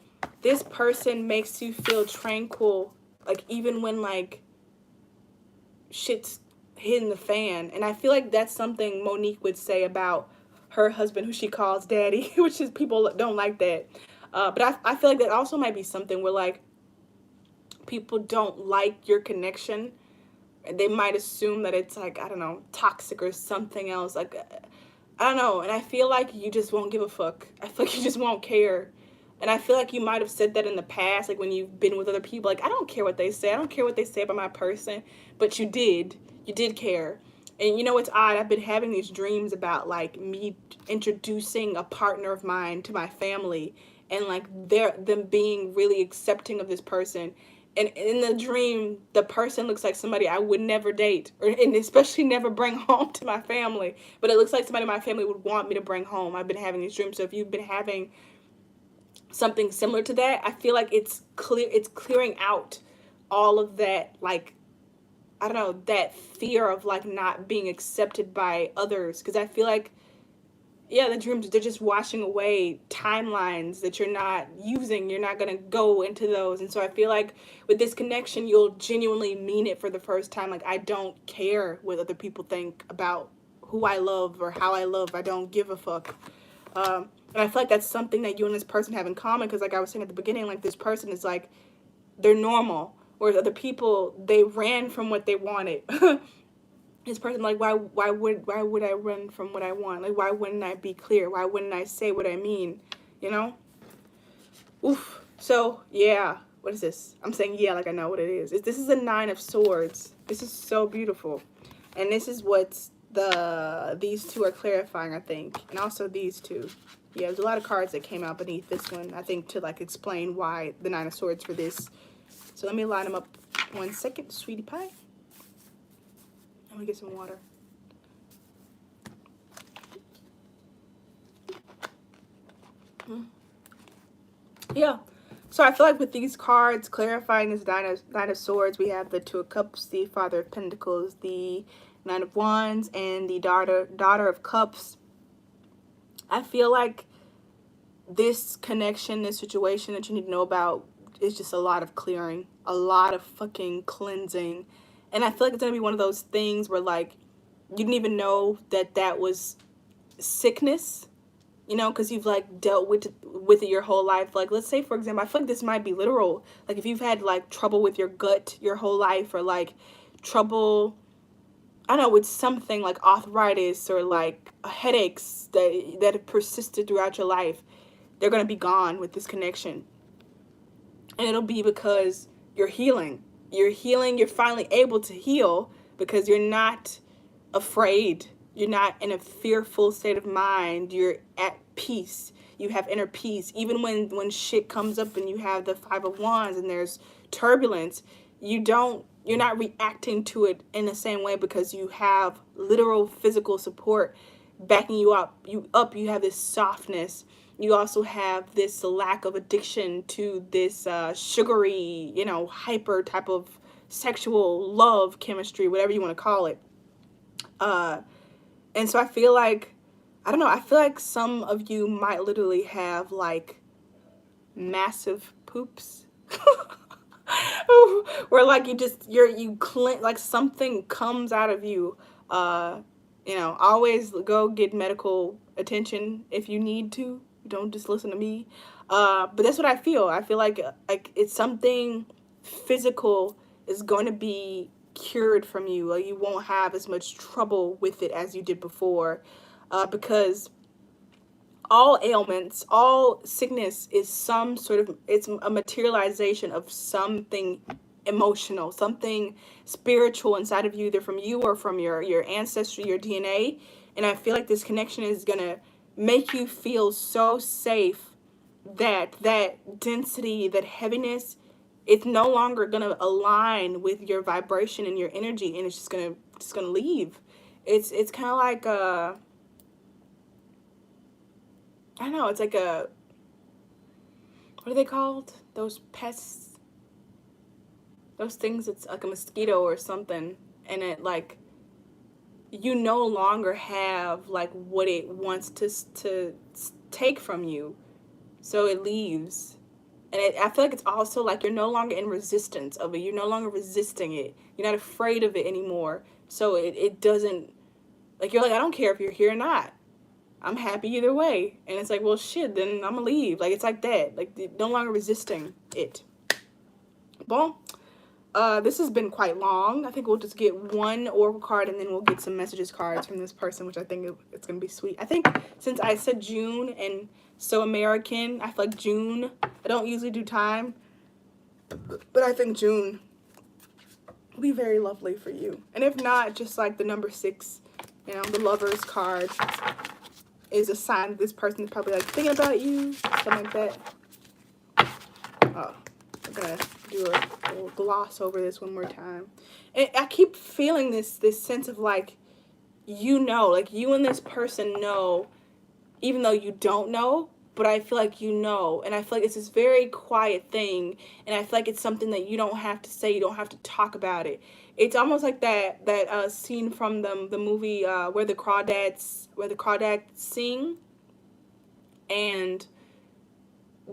this person makes you feel tranquil, like, even when, like, shit's hitting the fan. And I feel like that's something Monique would say about her husband, who she calls daddy, which is, people don't like that. But I feel like that also might be something where, like, people don't like your connection. They might assume that it's, like, I don't know, toxic or something else. Like, I don't know. And I feel like you just won't give a fuck. I feel like you just won't care. And I feel like you might have said that in the past, like, when you've been with other people. Like, I don't care what they say. I don't care what they say about my person. But you did. You did care. And you know what's odd? I've been having these dreams about, like, me introducing a partner of mine to my family. And, like, them being really accepting of this person. And in the dream, the person looks like somebody I would never date, and especially never bring home to my family. But it looks like somebody my family would want me to bring home. I've been having these dreams. So if you've been having something similar to that, I feel like it's clearing out all of that, like, I don't know, that fear of, like, not being accepted by others. Because I feel like, yeah, the dreams, they're just washing away timelines that you're not using. You're not going to go into those. And so I feel like with this connection, you'll genuinely mean it for the first time. Like, I don't care what other people think about who I love or how I love. I don't give a fuck. And I feel like that's something that you and this person have in common. Because, like I was saying at the beginning, like, this person is, like, they're normal. Whereas other people, they ran from what they wanted. This person, like, why would I run from what I want? Like, why wouldn't I be clear? Why wouldn't I say what I mean? You know? Oof. So, yeah. What is this? I'm saying yeah like I know what it is. This is a 9 of Swords. This is so beautiful. And this is what these two are clarifying, I think. And also these two. Yeah, there's a lot of cards that came out beneath this one, I think, to, like, explain why the 9 of Swords for this. So let me line them up 1 second, sweetie pie. I'm gonna get some water. Yeah, So I feel like with these cards, clarifying this Nine of Swords, we have the Two of Cups, the Father of Pentacles, the Nine of Wands, and the Daughter of Cups. I feel like this connection, this situation that you need to know about is just a lot of clearing, a lot of fucking cleansing. And I feel like it's going to be one of those things where, like, you didn't even know that that was sickness, you know, because you've, like, dealt with it your whole life. Like, let's say, for example, I feel like this might be literal. Like, if you've had, like, trouble with your gut your whole life, or, like, trouble, I don't know, with something like arthritis, or, like, headaches that have persisted throughout your life, they're going to be gone with this connection. And it'll be because you're healing. You're healing. You're finally able to heal because you're not afraid. You're not in a fearful state of mind. You're at peace. You have inner peace. Even when shit comes up and you have the Five of Wands and there's turbulence, you're not reacting to it in the same way because you have literal physical support backing you up. You have this softness. You also have this lack of addiction to this sugary, you know, hyper type of sexual love chemistry, whatever you want to call it. And so I feel like, I don't know, I feel like some of you might literally have, like, massive poops. Where, like, like, something comes out of you. You know, always go get medical attention if you need to. Don't just listen to me. But that's what I feel. I feel like it's something physical is going to be cured from you. Like, you won't have as much trouble with it as you did before, because all ailments, all sickness is some sort of, it's a materialization of something emotional, something spiritual inside of you, either from you or from your ancestry, your DNA. And I feel like this connection is gonna make you feel so safe that that density, that heaviness, it's no longer gonna align with your vibration and your energy, and it's just gonna leave. It's kind of like I don't know, it's like what are they called? Those pests, those things, it's like a mosquito or something, and it, like, you no longer have, like, what it wants to take from you, so it leaves. And I feel like it's also like you're no longer in resistance of it. You're no longer resisting it. You're not afraid of it anymore. So it doesn't, like, you're like, I don't care if you're here or not. I'm happy either way. And it's like, well, shit, then I'm gonna leave. Like, it's like that. Like, no longer resisting it. Bon, this has been quite long. I think we'll just get one oracle card and then we'll get some messages cards from this person, which I think it's gonna be sweet. I think since I said June and so American, I feel like June, I don't usually do time, but I think June will be very lovely for you. And if not, just like the number 6, you know, the Lover's card is a sign that this person is probably, like, thinking about you, something like that. Oh, I'm gonna do a little gloss over this one more time. And I keep feeling this sense of, like, you know, like, you and this person know, even though you don't know, but I feel like you know. And I feel like it's this very quiet thing, and I feel like it's something that you don't have to say, you don't have to talk about it. It's almost like that scene from the movie where the crawdads sing, and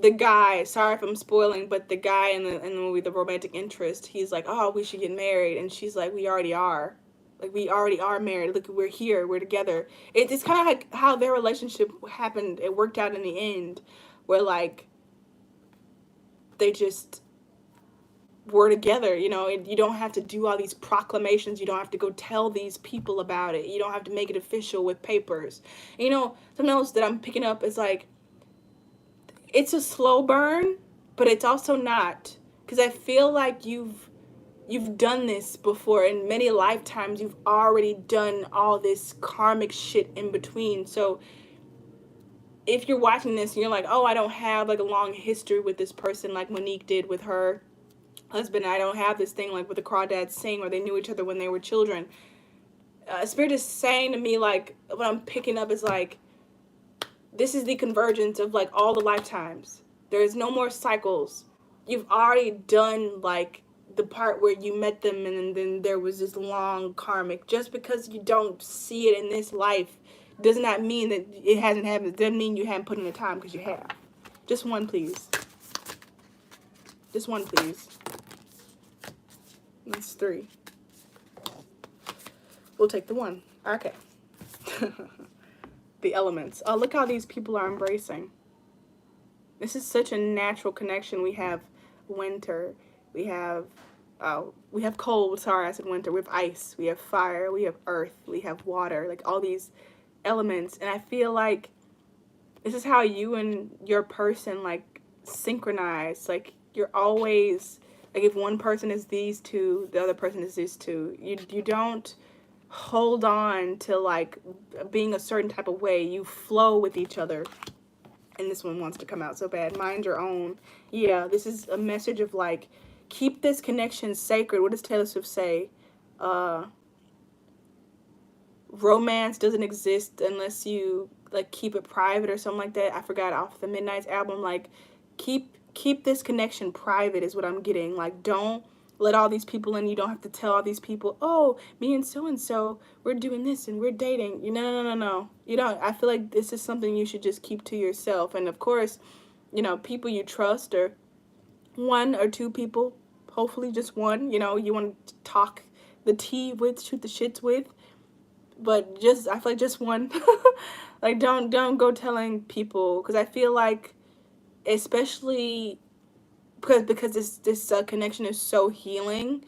the guy, sorry if I'm spoiling, but the guy in the movie, the romantic interest, he's like, oh, we should get married, and she's like, we already are. Like, we already are married. Look, we're here. We're together. It's kind of like how their relationship happened. It worked out in the end, where, like, they just were together. You know, you don't have to do all these proclamations. You don't have to go tell these people about it. You don't have to make it official with papers. And, you know, something else that I'm picking up is, like, it's a slow burn, but it's also not. Because I feel like you've done this before. In many lifetimes, you've already done all this karmic shit in between. So if you're watching this and you're like, oh, I don't have, like, a long history with this person like Monique did with her husband. I don't have this thing like with the crawdads sing, or they knew each other when they were children. Spirit is saying to me, like, what I'm picking up is, like, this is the convergence of, like, all the lifetimes. There is no more cycles. you've already done like the part where you met them and then there was this long karmic. Just because you don't see it in this life does not mean that it hasn't happened. It doesn't mean you haven't put in the time, because you have. Just one, please. Just one, please. That's 3. We'll take the 1. Okay. The elements. Oh, look how these people are embracing. This is such a natural connection. We have winter. We have cold. Sorry, I said winter. We have ice. We have fire. We have earth. We have water. Like all these elements. And I feel like this is how you and your person like synchronize. Like you're always like, if one person is these two, the other person is this two. You don't hold on to like being a certain type of way. You flow with each other. And this one wants to come out so bad. Mind your own. Yeah, this is a message of like, keep this connection sacred. What does Taylor Swift say? Romance doesn't exist unless you like keep it private or something like that. I forgot, off the Midnight's album. Like, keep this connection private is what I'm getting. Like, don't let all these people in. You don't have to tell all these people, oh, me and so we're doing this and we're dating. No. You don't. I feel like this is something you should just keep to yourself. And of course, you know, people you trust, or 1 or 2 people, hopefully just 1, you know, you want to talk the tea with, shoot the shits with. But just, I feel like just 1. Like, don't go telling people, because I feel like, especially because this connection is so healing,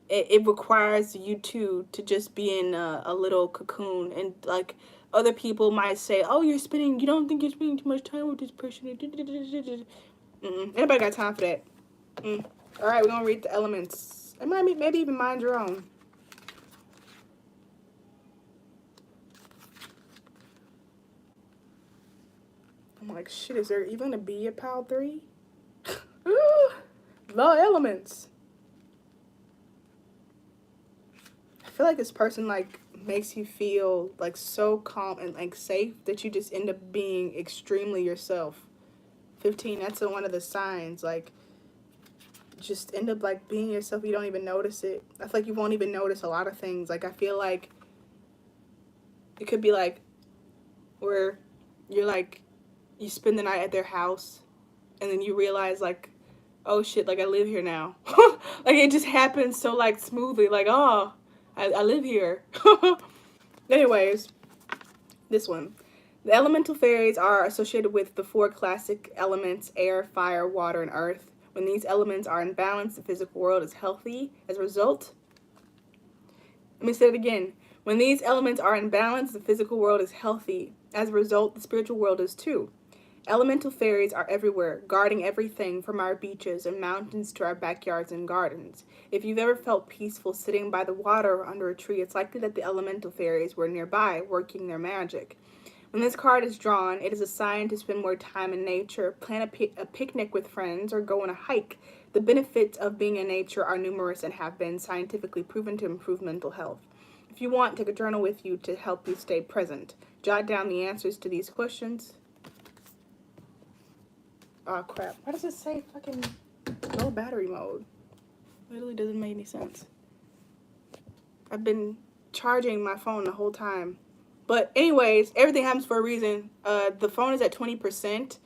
it requires you to just be in a little cocoon. And like, other people might say, oh, you don't think you're spending too much time with this person. Anybody got time for that? All right, we're gonna read the elements. And maybe even mind your own. I'm like, shit, is there even gonna be a pile 3? The elements. I feel like this person like makes you feel like so calm and like safe that you just end up being extremely yourself. 15, that's one of the signs. Like, just end up like being yourself. You don't even notice it. I feel like you won't even notice a lot of things. Like, I feel like it could be like where you're like, you spend the night at their house and then you realize like, oh shit, like I live here now. Like, it just happens so like smoothly. Like, oh, I live here. Anyways, this one. The elemental fairies are associated with the 4 classic elements: air, fire, water, and earth. When these elements are in balance, the physical world is healthy. As a result, let me say it again. When these elements are in balance, the physical world is healthy. As a result, the spiritual world is too. Elemental fairies are everywhere, guarding everything from our beaches and mountains to our backyards and gardens. If you've ever felt peaceful sitting by the water or under a tree, it's likely that the elemental fairies were nearby, working their magic. When this card is drawn, it is a sign to spend more time in nature, plan a picnic with friends, or go on a hike. The benefits of being in nature are numerous and have been scientifically proven to improve mental health. If you want, take a journal with you to help you stay present. Jot down the answers to these questions. Oh crap, why does it say fucking low battery mode? Literally doesn't make any sense. I've been charging my phone the whole time. But anyways, everything happens for a reason. The phone is at 20%,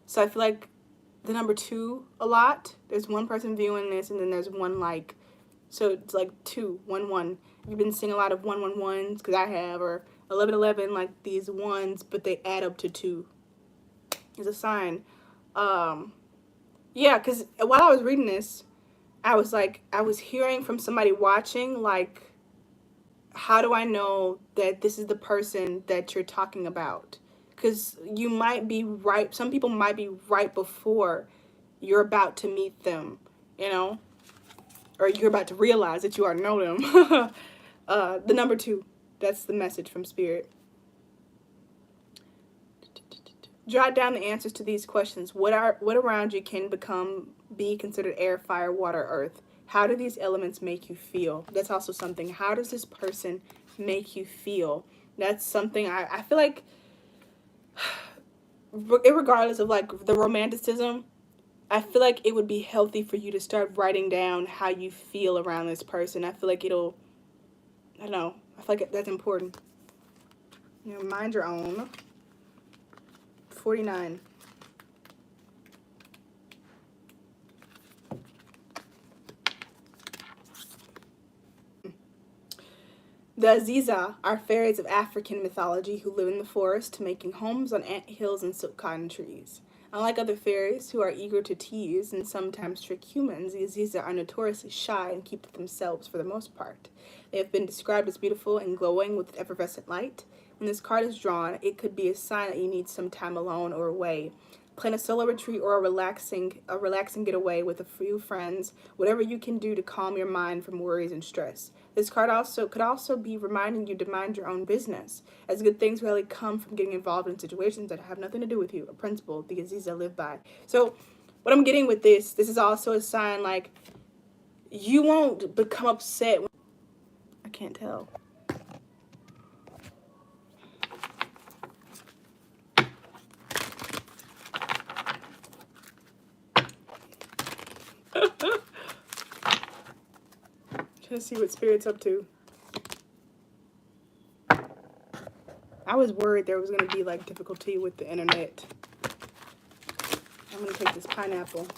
so I feel like the number 2 a lot. There's 1 person viewing this, and then there's 1 like, so it's like 2, 1, 1. You've been seeing a lot of 111s, because I have, or 1111, like these 1s, but they add up to 2. It's a sign. Yeah, because while I was reading this, I was hearing from somebody watching, like, how do I know that this is the person that you're talking about? Because you might be right. Some people might be right before you're about to meet them, you know? Or you're about to realize that you already know them. The number 2, that's the message from Spirit. Jot down the answers to these questions. What around you can be considered air, fire, water, earth? How do these elements make you feel? That's also something. How does this person make you feel? That's something I feel like, regardless of like the romanticism, I feel like it would be healthy for you to start writing down how you feel around this person. I feel like it'll, I don't know, I feel like that's important. You know, mind your own. 49. The Aziza are fairies of African mythology who live in the forest, making homes on ant hills and silk cotton trees. Unlike other fairies, who are eager to tease and sometimes trick humans, the Aziza are notoriously shy and keep to themselves for the most part. They have been described as beautiful and glowing with effervescent light. When this card is drawn, it could be a sign that you need some time alone or away. Plan a solo retreat or a relaxing getaway with a few friends, whatever you can do to calm your mind from worries and stress. This card could also be reminding you to mind your own business, as good things rarely come from getting involved in situations that have nothing to do with you, a principle the Aziza live by. So what I'm getting with this is also a sign like you won't become upset. I can't tell. Trying to see what Spirit's up to. I was worried there was going to be like difficulty with the internet. I'm going to take this pineapple.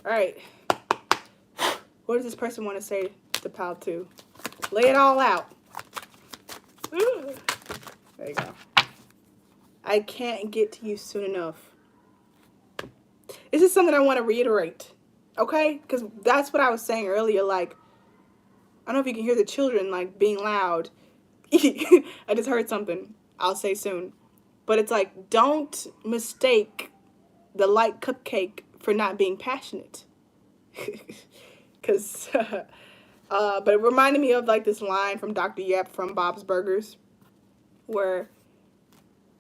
Alright. What does this person want to say to Pal 2? Lay it all out. There you go. I can't get to you soon enough. This is something I want to reiterate. Okay? Because that's what I was saying earlier. Like, I don't know if you can hear the children, like, being loud. I just heard something. I'll say soon. But it's like, don't mistake the light cupcake for not being passionate. Because, but it reminded me of, like, this line from Dr. Yep from Bob's Burgers, where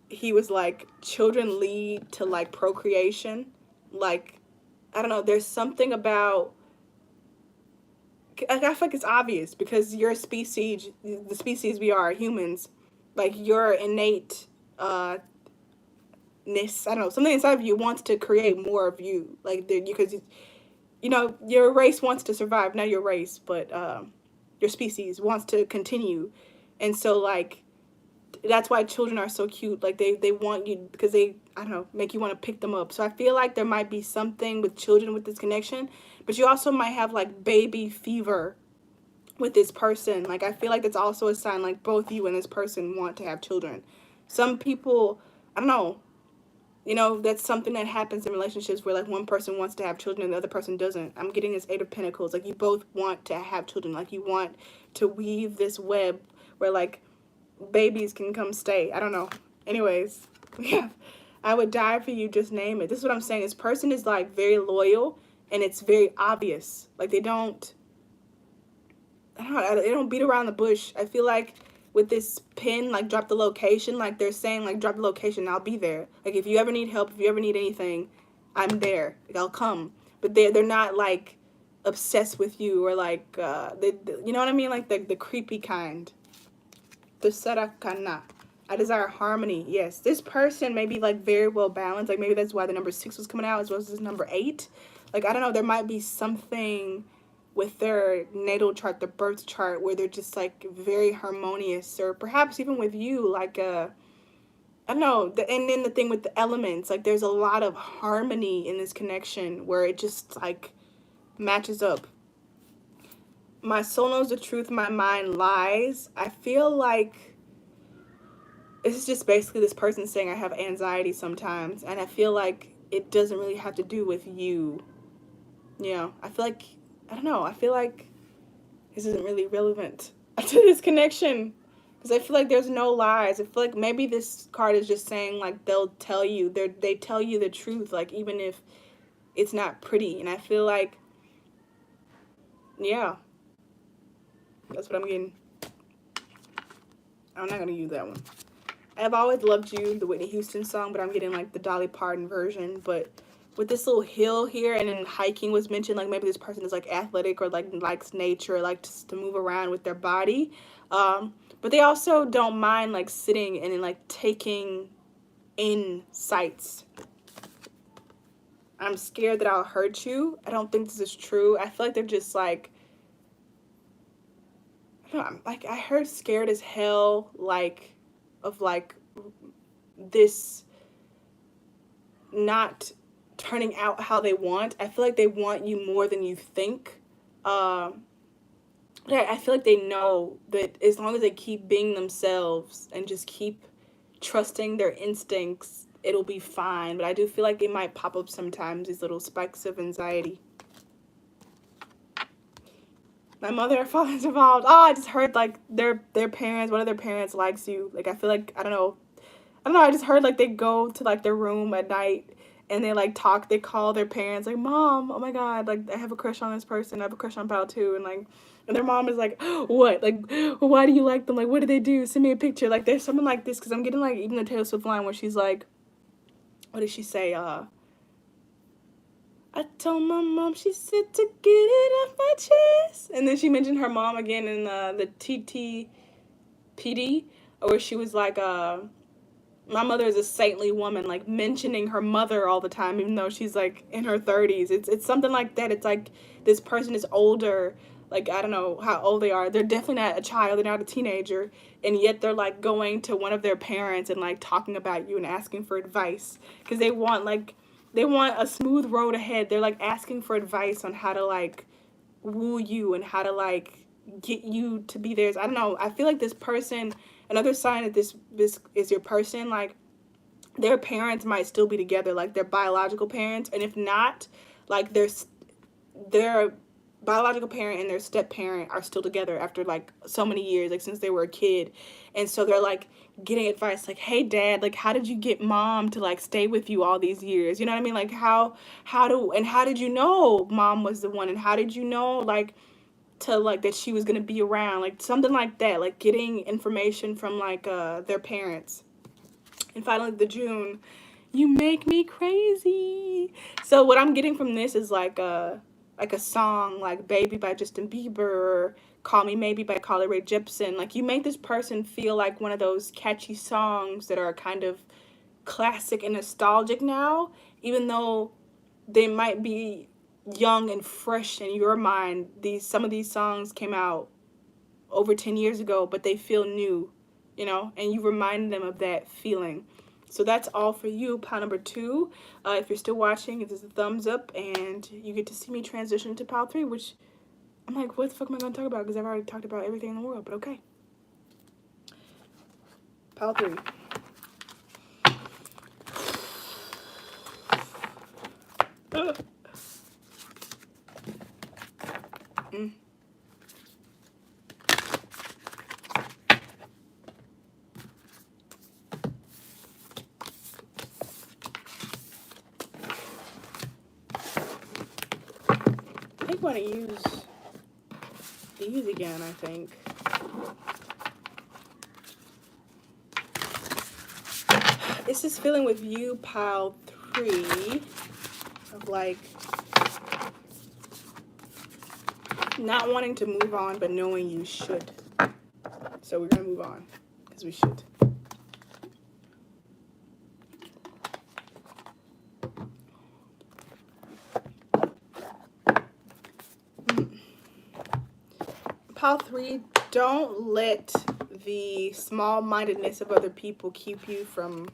he was like, children lead to, like, procreation. Like, I don't know, there's something about, I feel like it's obvious because your species, the species we are, humans, like your innate ness, I don't know, something inside of you wants to create more of you, like because you know your race wants to survive, not your race, but your species wants to continue, and so like that's why children are so cute. Like they want you because they, I don't know, make you want to pick them up. So I feel like there might be something with children with this connection, but you also might have like baby fever with this person. Like I feel like that's also a sign like both you and this person want to have children. Some people, I don't know, you know, that's something that happens in relationships where like one person wants to have children and the other person doesn't. I'm getting this 8 of Pentacles. Like you both want to have children. Like you want to weave this web where like babies can come stay. I don't know. Anyways, yeah, I would die for you, just name it. This is what I'm saying. This person is like very loyal and it's very obvious. Like they don't beat around the bush. I feel like with this pin, like drop the location, like they're saying like drop the location, I'll be there. Like if you ever need help, if you ever need anything, I'm there. Like, I'll come. But they're not like obsessed with you or like you know what I mean? Like the creepy kind. The Sarakana. I desire harmony. Yes, this person may be like very well balanced. Like maybe that's why the number 6 was coming out as well as this number 8. Like I don't know, there might be something with their natal chart, the birth chart, where they're just like very harmonious, or perhaps even with you, like I don't know. And then the thing with the elements, like there's a lot of harmony in this connection where it just like matches up. My soul knows the truth, my mind lies. I feel like this is just basically this person saying I have anxiety sometimes, and I feel like it doesn't really have to do with you. You know, I feel like, I don't know, I feel like this isn't really relevant to this connection, because I feel like there's no lies. I feel like maybe this card is just saying like they'll tell you, they tell you the truth, like even if it's not pretty. And I feel like, yeah, that's what I'm getting. I'm not gonna use that one. I've always loved you, the Whitney Houston song, but I'm getting like the Dolly Parton version. But with this little hill here, and then hiking was mentioned, like maybe this person is like athletic or like likes nature, like just to move around with their body. But they also don't mind like sitting and like taking in sights. I'm scared that I'll hurt you. I don't think this is true. I feel like they're just like, I don't know, like I heard scared as hell, like, of like this not turning out how they want. I feel like they want you more than you think. Yeah, I feel like they know that as long as they keep being themselves and just keep trusting their instincts, it'll be fine. But I do feel like it might pop up sometimes, these little spikes of anxiety. My mother and father's involved. Oh, I just heard like their parents, one of their parents likes you. Like I feel like I don't know, I just heard like they go to like their room at night and they like talk, they call their parents like, Mom, oh my God, like I have a crush on this person, I have a crush on Pal too, and like, and their mom is like, what, like, why do you like them, like what did they do, send me a picture, like there's something like this, because I'm getting like even the Taylor Swift line where she's like, what did she say, I told my mom, she said to get it off my chest, and then she mentioned her mom again in the TTPD, where she was like, my mother is a saintly woman, like mentioning her mother all the time, even though she's like in her 30s. It's something like that. It's like this person is older, like I don't know how old they are. They're definitely not a child, they're not a teenager, and yet they're like going to one of their parents and like talking about you and asking for advice because they want a smooth road ahead. They're like asking for advice on how to like woo you and how to like get you to be theirs. I don't know. I feel like this person, another sign that this is your person, like their parents might still be together, like their biological parents, and if not, like their biological parent and their step parent are still together after like so many years, like since they were a kid, and so they're like getting advice like, hey dad, like how did you get mom to like stay with you all these years, you know what I mean, like how did you know mom was the one, and how did you know like to like that she was gonna be around, like something like that, like getting information from like their parents. And finally the June, you make me crazy. So what I'm getting from this is like a song like Baby by Justin Bieber, or Call Me Maybe by Carly Rae Jepsen. Like you make this person feel like one of those catchy songs that are kind of classic and nostalgic now, even though they might be young and fresh in your mind. Some of these songs came out over 10 years ago, but they feel new, you know, and you remind them of that feeling. So that's all for you, pile number 2. If you're still watching, it is a thumbs up, and you get to see me transition to pile 3, which I'm like, what the fuck am I going to talk about? Because I've already talked about everything in the world, but okay. Pile 3. I think I want to use these again, I think. It's this feeling with you, pile 3, of like not wanting to move on, but knowing you should. So we're going to move on, because we should. Pile 3, don't let the small-mindedness of other people keep you from,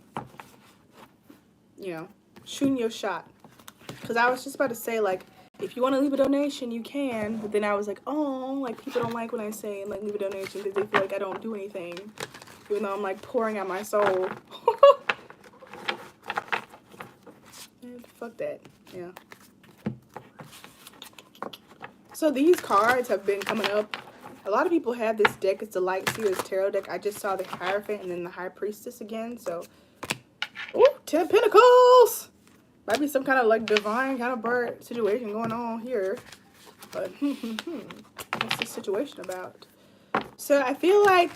you know, shooting your shot. Because I was just about to say, like, if you want to leave a donation, you can. But then I was like, oh, like, people don't like when I say, like, leave a donation because they feel like I don't do anything. Even though I'm, like, pouring out my soul. And fuck that. Yeah. So these cards have been coming up. A lot of people have this deck. It's the Light Seers Tarot deck. I just saw the Hierophant and then the High Priestess again. So, ooh, 10 Pentacles! Might be some kind of like divine kind of bird situation going on here. But, what's this situation about? So I feel like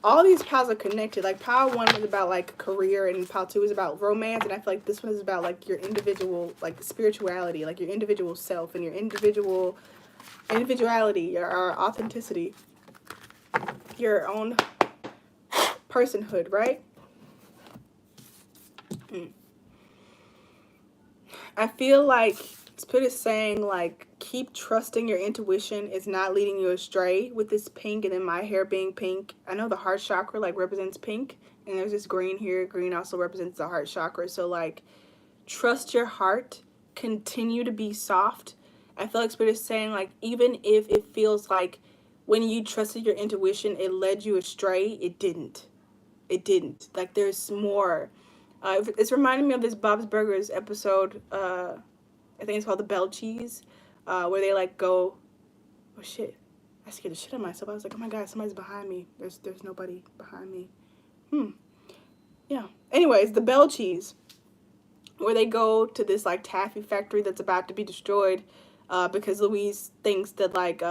all these piles are connected. Like pile 1 is about like career, and pile 2 is about romance, and I feel like this one is about like your individual, like spirituality, like your individual self and your individuality, your authenticity, your own personhood, right? I feel like Spirit is saying, like, keep trusting your intuition is not leading you astray with this pink, and then my hair being pink. I know the heart chakra, like, represents pink, and there's this green here. Green also represents the heart chakra. So, like, trust your heart. Continue to be soft. I feel like Spirit is saying, like, even if it feels like when you trusted your intuition, it led you astray, it didn't. It didn't. Like, there's more. It's reminding me of this Bob's Burgers episode. I think it's called the Bell Cheese, where they like go. Oh shit! I scared the shit out of myself. I was like, oh my god, somebody's behind me. There's nobody behind me. Yeah. Anyways, the Bell Cheese, where they go to this like taffy factory that's about to be destroyed, because Louise thinks that like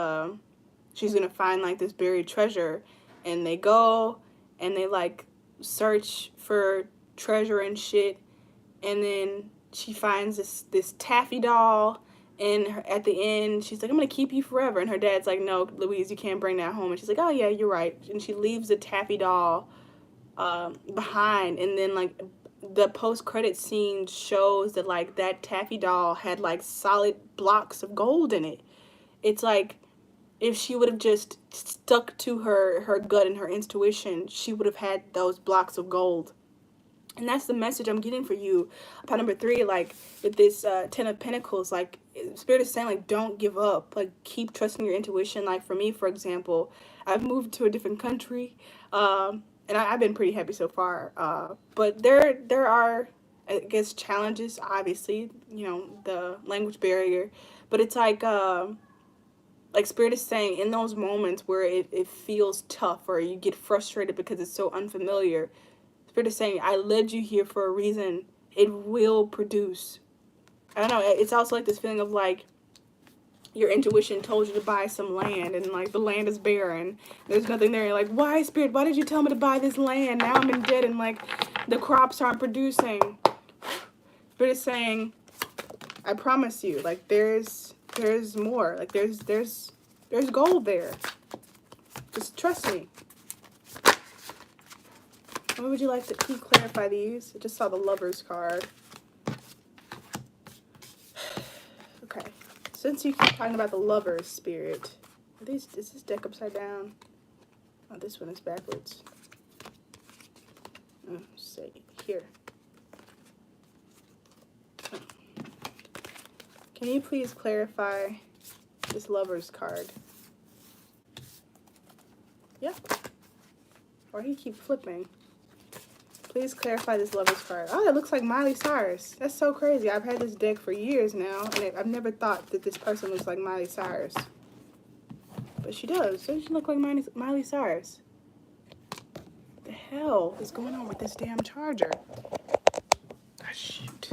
she's gonna find like this buried treasure, and they go and they like search for treasure and shit, and then she finds this taffy doll, and at the end she's like, I'm gonna keep you forever, and her dad's like, no, Louise, you can't bring that home, and she's like, oh yeah, you're right, and she leaves the taffy doll behind, and then like the post-credit scene shows that like that taffy doll had like solid blocks of gold in it. It's like if she would have just stuck to her gut and her intuition, she would have had those blocks of gold. And that's the message I'm getting for you about number 3, like with this 10 of Pentacles. Like, Spirit is saying, like, don't give up. Like, keep trusting your intuition. Like, for me, for example, I've moved to a different country, and I've been pretty happy so far. But there are, I guess, challenges, obviously, you know, the language barrier. But it's like Spirit is saying, in those moments where it feels tough or you get frustrated because it's so unfamiliar, Spirit is saying, I led you here for a reason. It will produce. I don't know. It's also like this feeling of like your intuition told you to buy some land, and like the land is barren. There's nothing there. You're like, why, Spirit? Why did you tell me to buy this land? Now I'm in debt and like the crops aren't producing. Spirit is saying, I promise you, like there's more. Like there's gold there. Just trust me. What would you like to clarify these? I just saw the Lover's card. Okay. Since you keep talking about the Lover's, Spirit, is this deck upside down? Oh, this one is backwards. Oh, say here. Oh. Can you please clarify this Lover's card? Yeah. Or he keep flipping. Please clarify this Lover's card. Oh, it looks like Miley Cyrus. That's so crazy. I've had this deck for years now, and I've never thought that this person looks like Miley Cyrus. But she does. Doesn't she look like Miley Cyrus? What the hell is going on with this damn charger? Ah, shoot.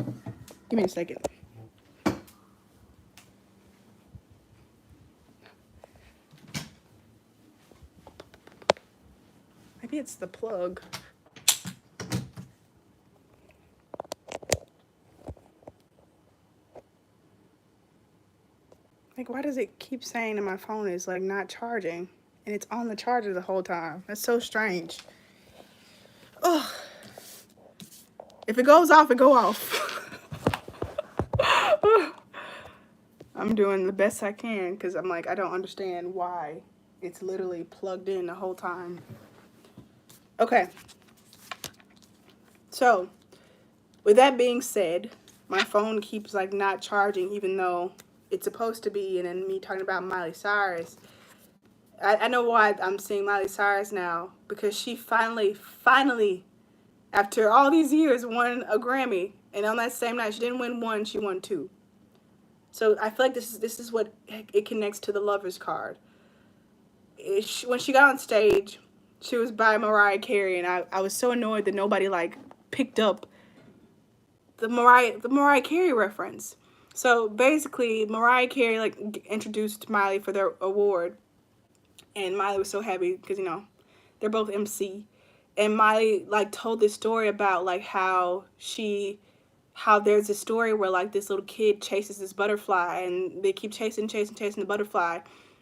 Give me a second. Maybe it's the plug. Like, why does it keep saying that my phone is, like, not charging? And it's on the charger the whole time. That's so strange. Ugh. If it goes off, it go off. I'm doing the best I can because I'm like, I don't understand why it's literally plugged in the whole time. Okay. So, with that being said, my phone keeps, like, not charging even though it's supposed to be, and then me talking about Miley Cyrus. I know why I'm seeing Miley Cyrus now, because she finally, after all these years, won a Grammy, and on that same night, she didn't win 1, she won 2. So I feel like this is what it connects to the Lover's card. When she got on stage, she was by Mariah Carey, and I was so annoyed that nobody like picked up the Mariah Carey reference. So basically, Mariah Carey like introduced Miley for their award, and Miley was so happy because, you know, they're both MC, and Miley like told this story about like how there's a story where like this little kid chases this butterfly, and they keep chasing the butterfly,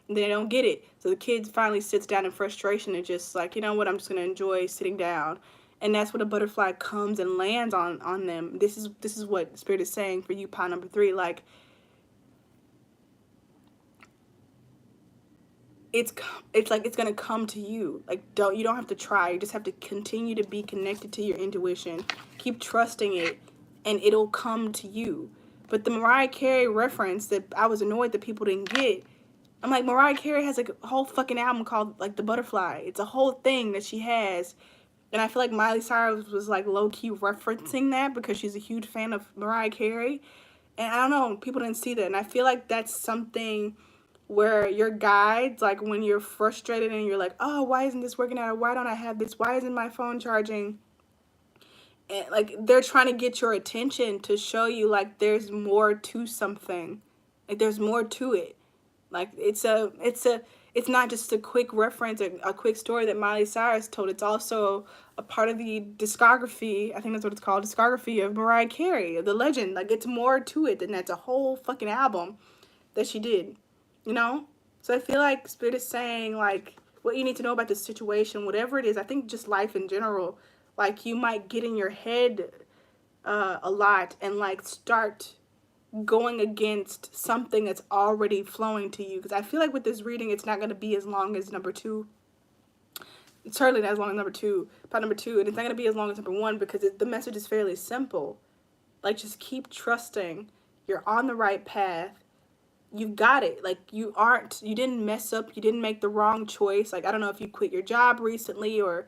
and they don't get it. So the kid finally sits down in frustration and just like, you know what, I'm just gonna enjoy sitting down. and that's when a butterfly comes and lands on them. This is what Spirit is saying for you, pile number 3. Like, it's like it's gonna come to you. Like, you don't have to try. You just have to continue to be connected to your intuition. Keep trusting it, and it'll come to you. But the Mariah Carey reference that I was annoyed that people didn't get, I'm like, Mariah Carey has like a whole fucking album called like The Butterfly. It's a whole thing that she has. And I feel like Miley Cyrus was like low-key referencing that because she's a huge fan of Mariah Carey. And I don't know, people didn't see that. And I feel like that's something where your guides, like when you're frustrated and you're like, oh, why isn't this working out? Why don't I have this? Why isn't my phone charging? And like, they're trying to get your attention to show you like there's more to something. Like, there's more to it. Like, it's not just a quick reference, a quick story that Miley Cyrus told. It's also a part of the discography, I think that's what it's called, discography of Mariah Carey, the legend. Like, it's more to it than that's a whole fucking album that she did, you know? So I feel like Spirit is saying, like, what you need to know about this situation, whatever it is, I think just life in general, like, you might get in your head a lot and, like, start going against something that's already flowing to you. Because I feel like with this reading, it's not going to be as long as number 2. It's certainly not as long as number 2, part number 2, and it's not going to be as long as number 1 because the message is fairly simple. Like, just keep trusting. You're on the right path. You got it. Like, you didn't mess up. You didn't make the wrong choice. Like, I don't know if you quit your job recently or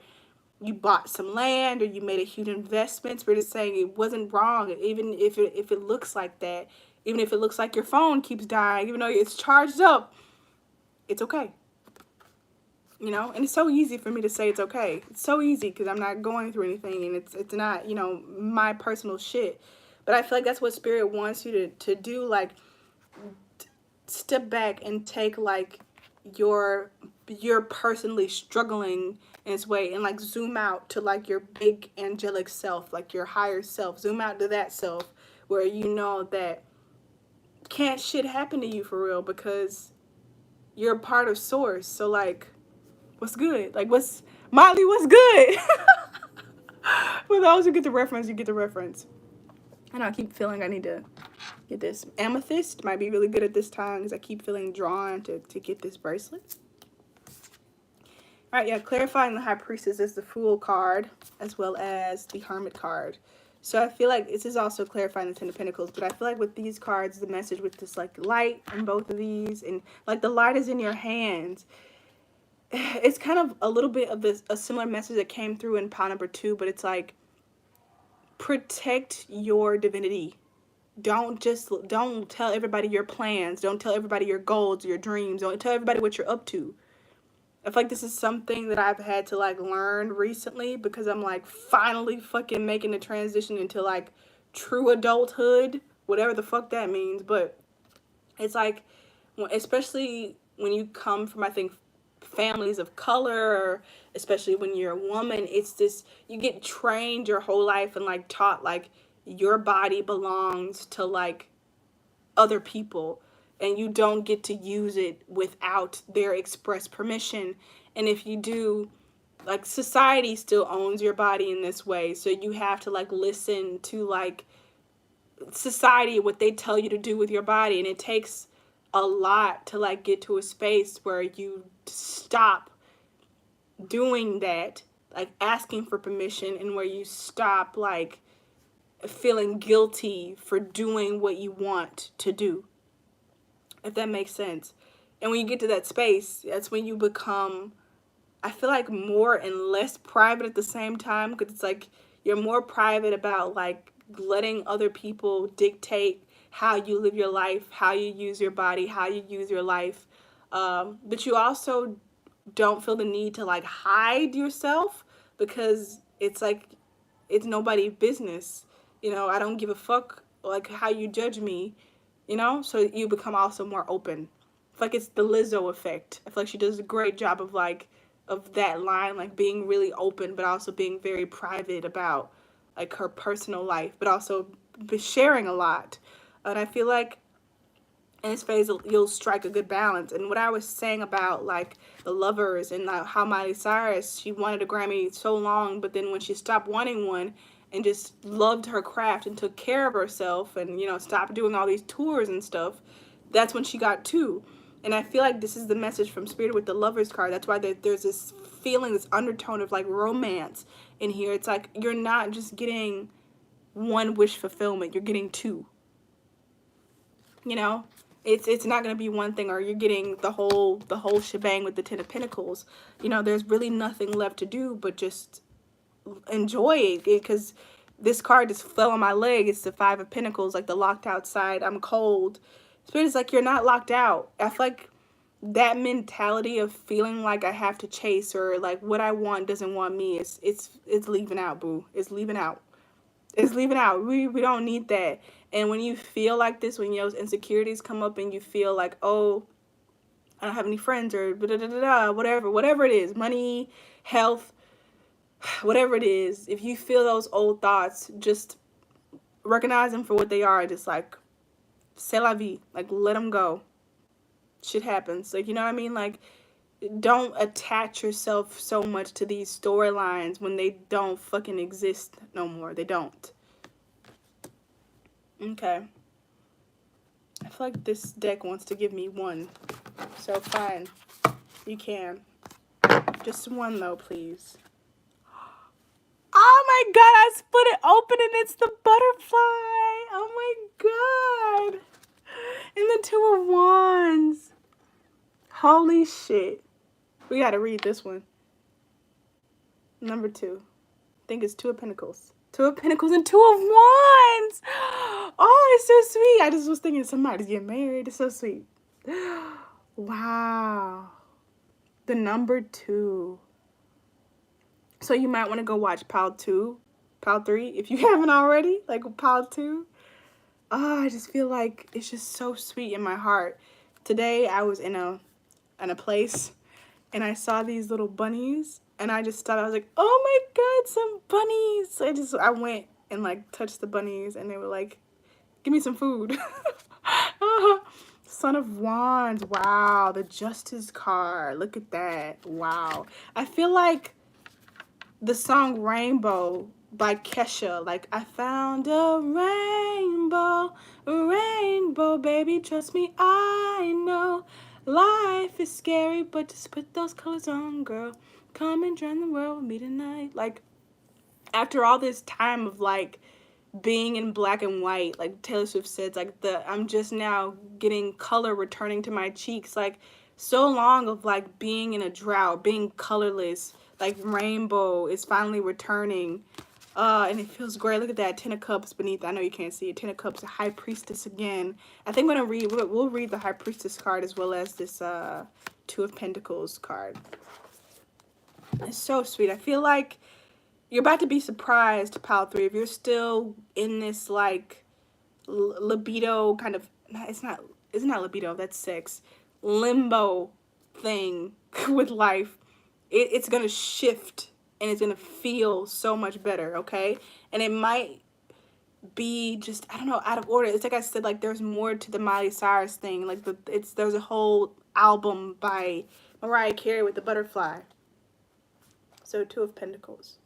you bought some land or you made a huge investment. We're just saying it wasn't wrong, even if it looks like that, even if it looks like your phone keeps dying, even though it's charged up, it's okay. You know, and it's so easy for me to say it's okay. It's so easy because I'm not going through anything, and it's not, you know, my personal shit. But I feel like that's what Spirit wants you to do, like, step back and take, like, you're personally struggling in this way and, like, zoom out to, like, your big angelic self, like your higher self. Zoom out to that self where you know that can't shit happen to you for real because you're a part of Source. So, like, what's good? Like, what's good? For those who get the reference, you get the reference. And I keep feeling I need to get this. Amethyst might be really good at this time because I keep feeling drawn to get this bracelet. All right, yeah, clarifying the High Priestess is the Fool card as well as the Hermit card. So I feel like this is also clarifying the Ten of Pentacles, but I feel like with these cards, the message with this, like, light in both of these, and, like, the light is in your hands. It's kind of a little bit of a similar message that came through in pile number 2, but it's like, protect your divinity. Don't tell everybody your plans. Don't tell everybody your goals, your dreams. Don't tell everybody what you're up to. I feel like this is something that I've had to, like, learn recently because I'm, like, finally fucking making the transition into, like, true adulthood, whatever the fuck that means. But it's like, especially when you come from, I think, families of color, or especially when you're a woman, it's this, you get trained your whole life and, like, taught, like, your body belongs to, like, other people and you don't get to use it without their express permission. And if you do, like, society still owns your body in this way, so you have to, like, listen to, like, society, what they tell you to do with your body. And it takes a lot to, like, get to a space where you stop doing that, like, asking for permission, and where you stop, like, feeling guilty for doing what you want to do, if that makes sense. And when you get to that space, that's when you become, I feel like, more and less private at the same time, because it's like you're more private about, like, letting other people dictate how you live your life, how you use your body, how you use your life. But you also don't feel the need to, like, hide yourself because it's like, it's nobody's business. You know, I don't give a fuck, like, how you judge me, you know? So you become also more open. I feel like it's the Lizzo effect. I feel like she does a great job of, like, of that line, like, being really open, but also being very private about, like, her personal life, but also sharing a lot. And I feel like in this phase, you'll strike a good balance. And what I was saying about like the Lovers and how Miley Cyrus, she wanted a Grammy so long, but then when she stopped wanting one and just loved her craft and took care of herself and, you know, stopped doing all these tours and stuff, that's when she got two. And I feel like this is the message from Spirit with the Lovers card. That's why there's this feeling, this undertone of like romance in here. It's like you're not just getting one wish fulfillment, you're getting two. You know, it's not going to be one thing, or you're getting the whole shebang with the Ten of Pentacles. You know, there's really nothing left to do but just enjoy it, because this card just fell on my leg. It's the Five of Pentacles, like the locked outside, I'm cold. Spirit is like, you're not locked out. I feel like that mentality of feeling like I have to chase, or like what I want doesn't want me, it's leaving out, boo. It's leaving out. It's leaving out. We don't need that. And when you feel like this, when those insecurities come up and you feel like, oh, I don't have any friends, or whatever it is, money, health, whatever it is, if you feel those old thoughts, just recognize them for what they are. Just like, c'est la vie. Like, let them go. Shit happens. Like, you know what I mean? Like, don't attach yourself so much to these storylines when they don't fucking exist no more. They don't. Okay. I feel like this deck wants to give me one. So fine. You can. Just one though, please. Oh my god, I split it open and it's the butterfly. Oh my god. And the Two of Wands. Holy shit. We gotta read this one. Number 2. I think it's Two of Pentacles. Two of Pentacles and Two of Wands. Oh, it's so sweet. I just was thinking somebody's getting married. It's so sweet. Wow. The number 2. So you might want to go watch Pile 2, Pile 3, if you haven't already. Like Pile 2. Oh, I just feel like it's just so sweet in my heart. Today I was in a place and I saw these little bunnies, and I just thought, I was like, oh my god, some bunnies. So I went and like touched the bunnies, and they were like, give me some food. Son of Wands. Wow, the Justice card. Look at that. Wow. I feel like the song Rainbow by Kesha, like, I found a rainbow, baby, trust me, I know. Life is scary, but just put those colors on, girl. Come and join the world with me tonight. Like, after all this time of, like, being in black and white, like Taylor Swift said, like, I'm just now getting color returning to my cheeks. Like, so long of, like, being in a drought, being colorless. Like, rainbow is finally returning. And it feels great. Look at that. 10 of Cups beneath. I know you can't see it. 10 of Cups, a High Priestess again. I think we'll read the High Priestess card as well as this Two of Pentacles card. It's so sweet. I feel like you're about to be surprised, Pile 3, if you're still in this, like, libido kind of, it's not libido, that's sex, limbo thing with life. It's going to shift, and it's going to feel so much better, okay? And it might be just, I don't know, out of order. It's like I said, like, there's more to the Miley Cyrus thing. Like, there's a whole album by Mariah Carey with the butterfly. So, Two of Pentacles.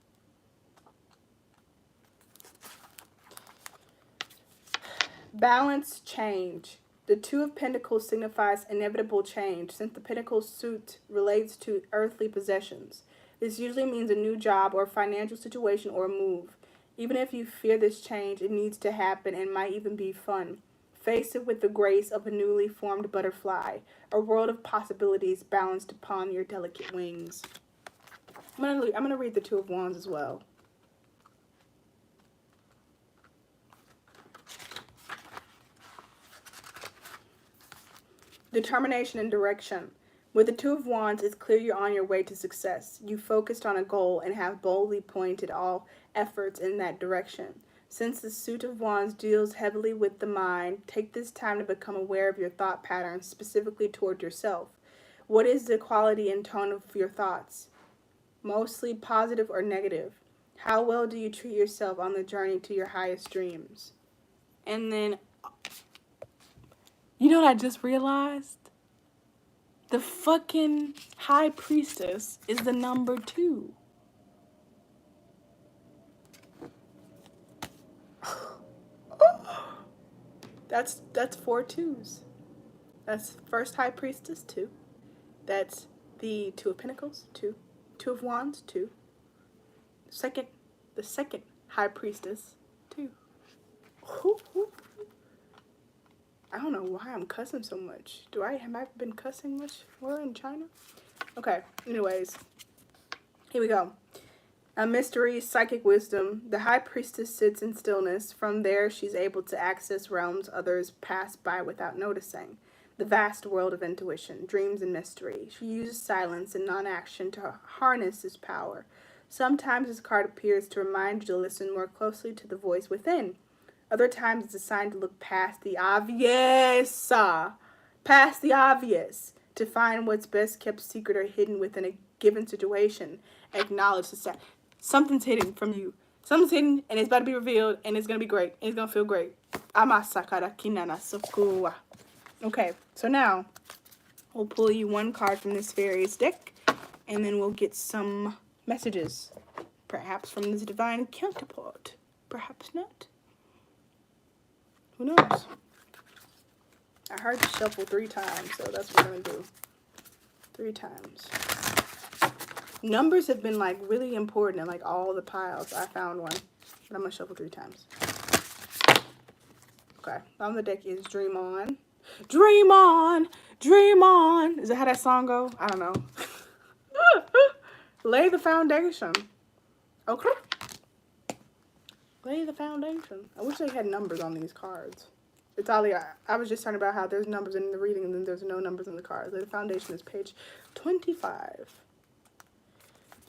Balance, change. The Two of Pentacles signifies inevitable change, since the Pentacle suit relates to earthly possessions. This usually means a new job or financial situation or move. Even if you fear this change, it needs to happen and might even be fun. Face it with the grace of a newly formed butterfly, a world of possibilities balanced upon your delicate wings. I'm gonna read the Two of Wands as well. Determination and direction. With the Two of Wands, it's clear you're on your way to success. You focused on a goal and have boldly pointed all efforts in that direction. Since the Suit of Wands deals heavily with the mind, take this time to become aware of your thought patterns, specifically toward yourself. What is the quality and tone of your thoughts? Mostly positive or negative? How well do you treat yourself on the journey to your highest dreams? And then You know what I just realized? The fucking High Priestess is the number 2. That's 4 2s. That's first High Priestess, 2. That's the 2 of Pentacles, 2. 2 of Wands, 2. The second High Priestess, 2. I don't know why I'm cussing so much. Have I been cussing much more in China? Okay, anyways. Here we go. A mystery, psychic wisdom. The High Priestess sits in stillness. From there, she's able to access realms others pass by without noticing. The vast world of intuition, dreams, and mystery. She uses silence and non-action to harness this power. Sometimes this card appears to remind you to listen more closely to the voice within. Other times it's a sign to look past the obvious. To find what's best kept secret or hidden within a given situation. Acknowledge the something's hidden from you. Something's hidden and it's about to be revealed and it's going to be great. And it's going to feel great. Okay, so now we'll pull you one card from this Fairies deck and then we'll get some messages. Perhaps from this divine counterpart. Perhaps not. Who knows? I heard you shuffle 3 times, so that's what I'm going to do. 3 times. Numbers have been, like, really important in, like, all the piles. I found one. But I'm going to shuffle 3 times. Okay. On the deck is Dream On. Dream On! Dream On! Is that how that song go? I don't know. Lay the foundation. Okay. Lay the foundation. I wish they had numbers on these cards. It's all I was just talking about how there's numbers in the reading and then there's no numbers in the cards. Lay the foundation is page 25.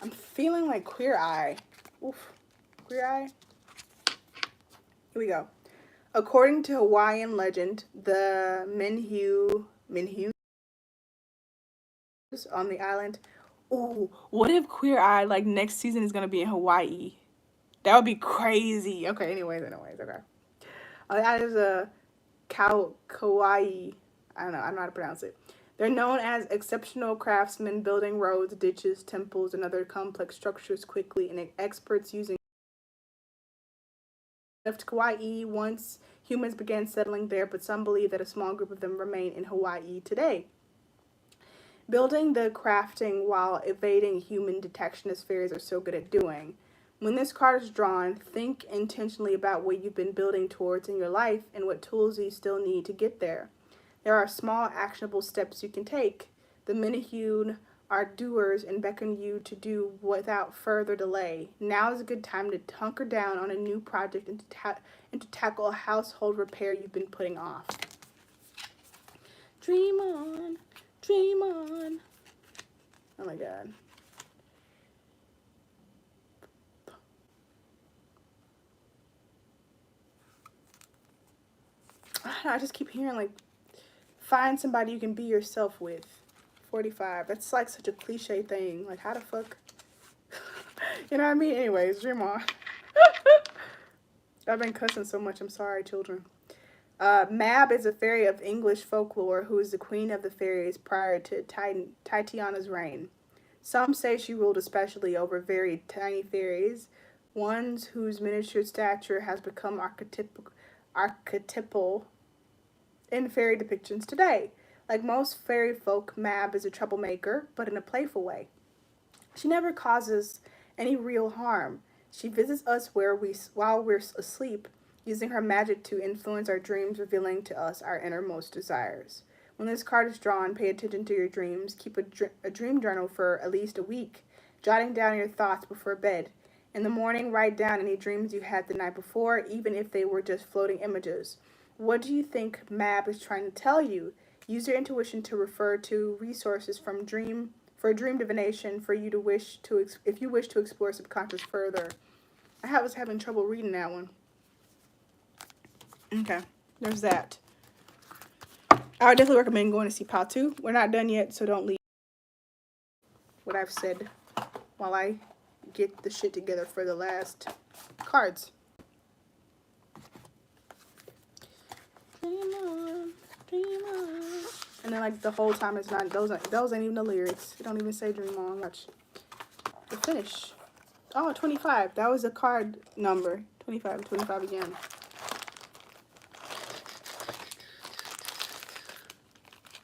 I'm feeling like Queer Eye. Oof. Queer Eye. Here we go. According to Hawaiian legend, the Minhu on the island. Ooh, what if Queer Eye, like, next season is going to be in Hawaii? That would be crazy. Okay, anyways, okay. That is a Kauai. I don't know how to pronounce it. They're known as exceptional craftsmen building roads, ditches, temples, and other complex structures quickly, and experts using left Kauai once humans began settling there, but some believe that a small group of them remain in Hawaii today. Building the crafting while evading human detection as fairies are so good at doing. When this card is drawn, think intentionally about what you've been building towards in your life and what tools you still need to get there. There are small, actionable steps you can take. The Minihune are doers and beckon you to do without further delay. Now is a good time to hunker down on a new project and to tackle a household repair you've been putting off. Dream on, dream on. Oh my God. I just keep hearing, like, find somebody you can be yourself with. 45. That's, like, such a cliche thing. Like, how the fuck? You know what I mean? Anyways, dream on. I've been cussing so much. I'm sorry, children. Mab is a fairy of English folklore who is the queen of the fairies prior to Titiana's reign. Some say she ruled especially over very tiny fairies, ones whose miniature stature has become archetypal in fairy depictions today. Like most fairy folk, Mab is a troublemaker, but in a playful way. She never causes any real harm. She visits us while we're asleep, using her magic to influence our dreams, revealing to us our innermost desires. When this card is drawn, pay attention to your dreams. Keep a dream journal for at least a week, jotting down your thoughts before bed. In the morning, write down any dreams you had the night before, even if they were just floating images. What do you think Mab is trying to tell you? Use your intuition to refer to resources for dream divination if you wish to explore subconscious further. I was having trouble reading that one. Okay, there's that. I would definitely recommend going to see Pile 2. We're not done yet, so don't leave what I've said while I get the shit together for the last cards. Dream on, Dream on. And then like the whole time it's not, those ain't even the lyrics. It don't even say dream on. Watch the finish. Oh, 25. That was a card number. 25, 25 again.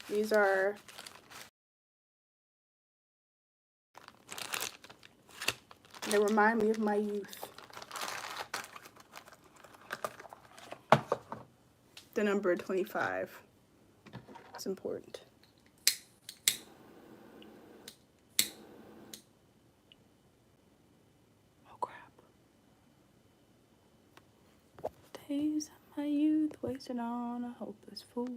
These are they remind me of my youth. The number 25. It's important. Oh crap. Days of my youth wasted on a hopeless fool.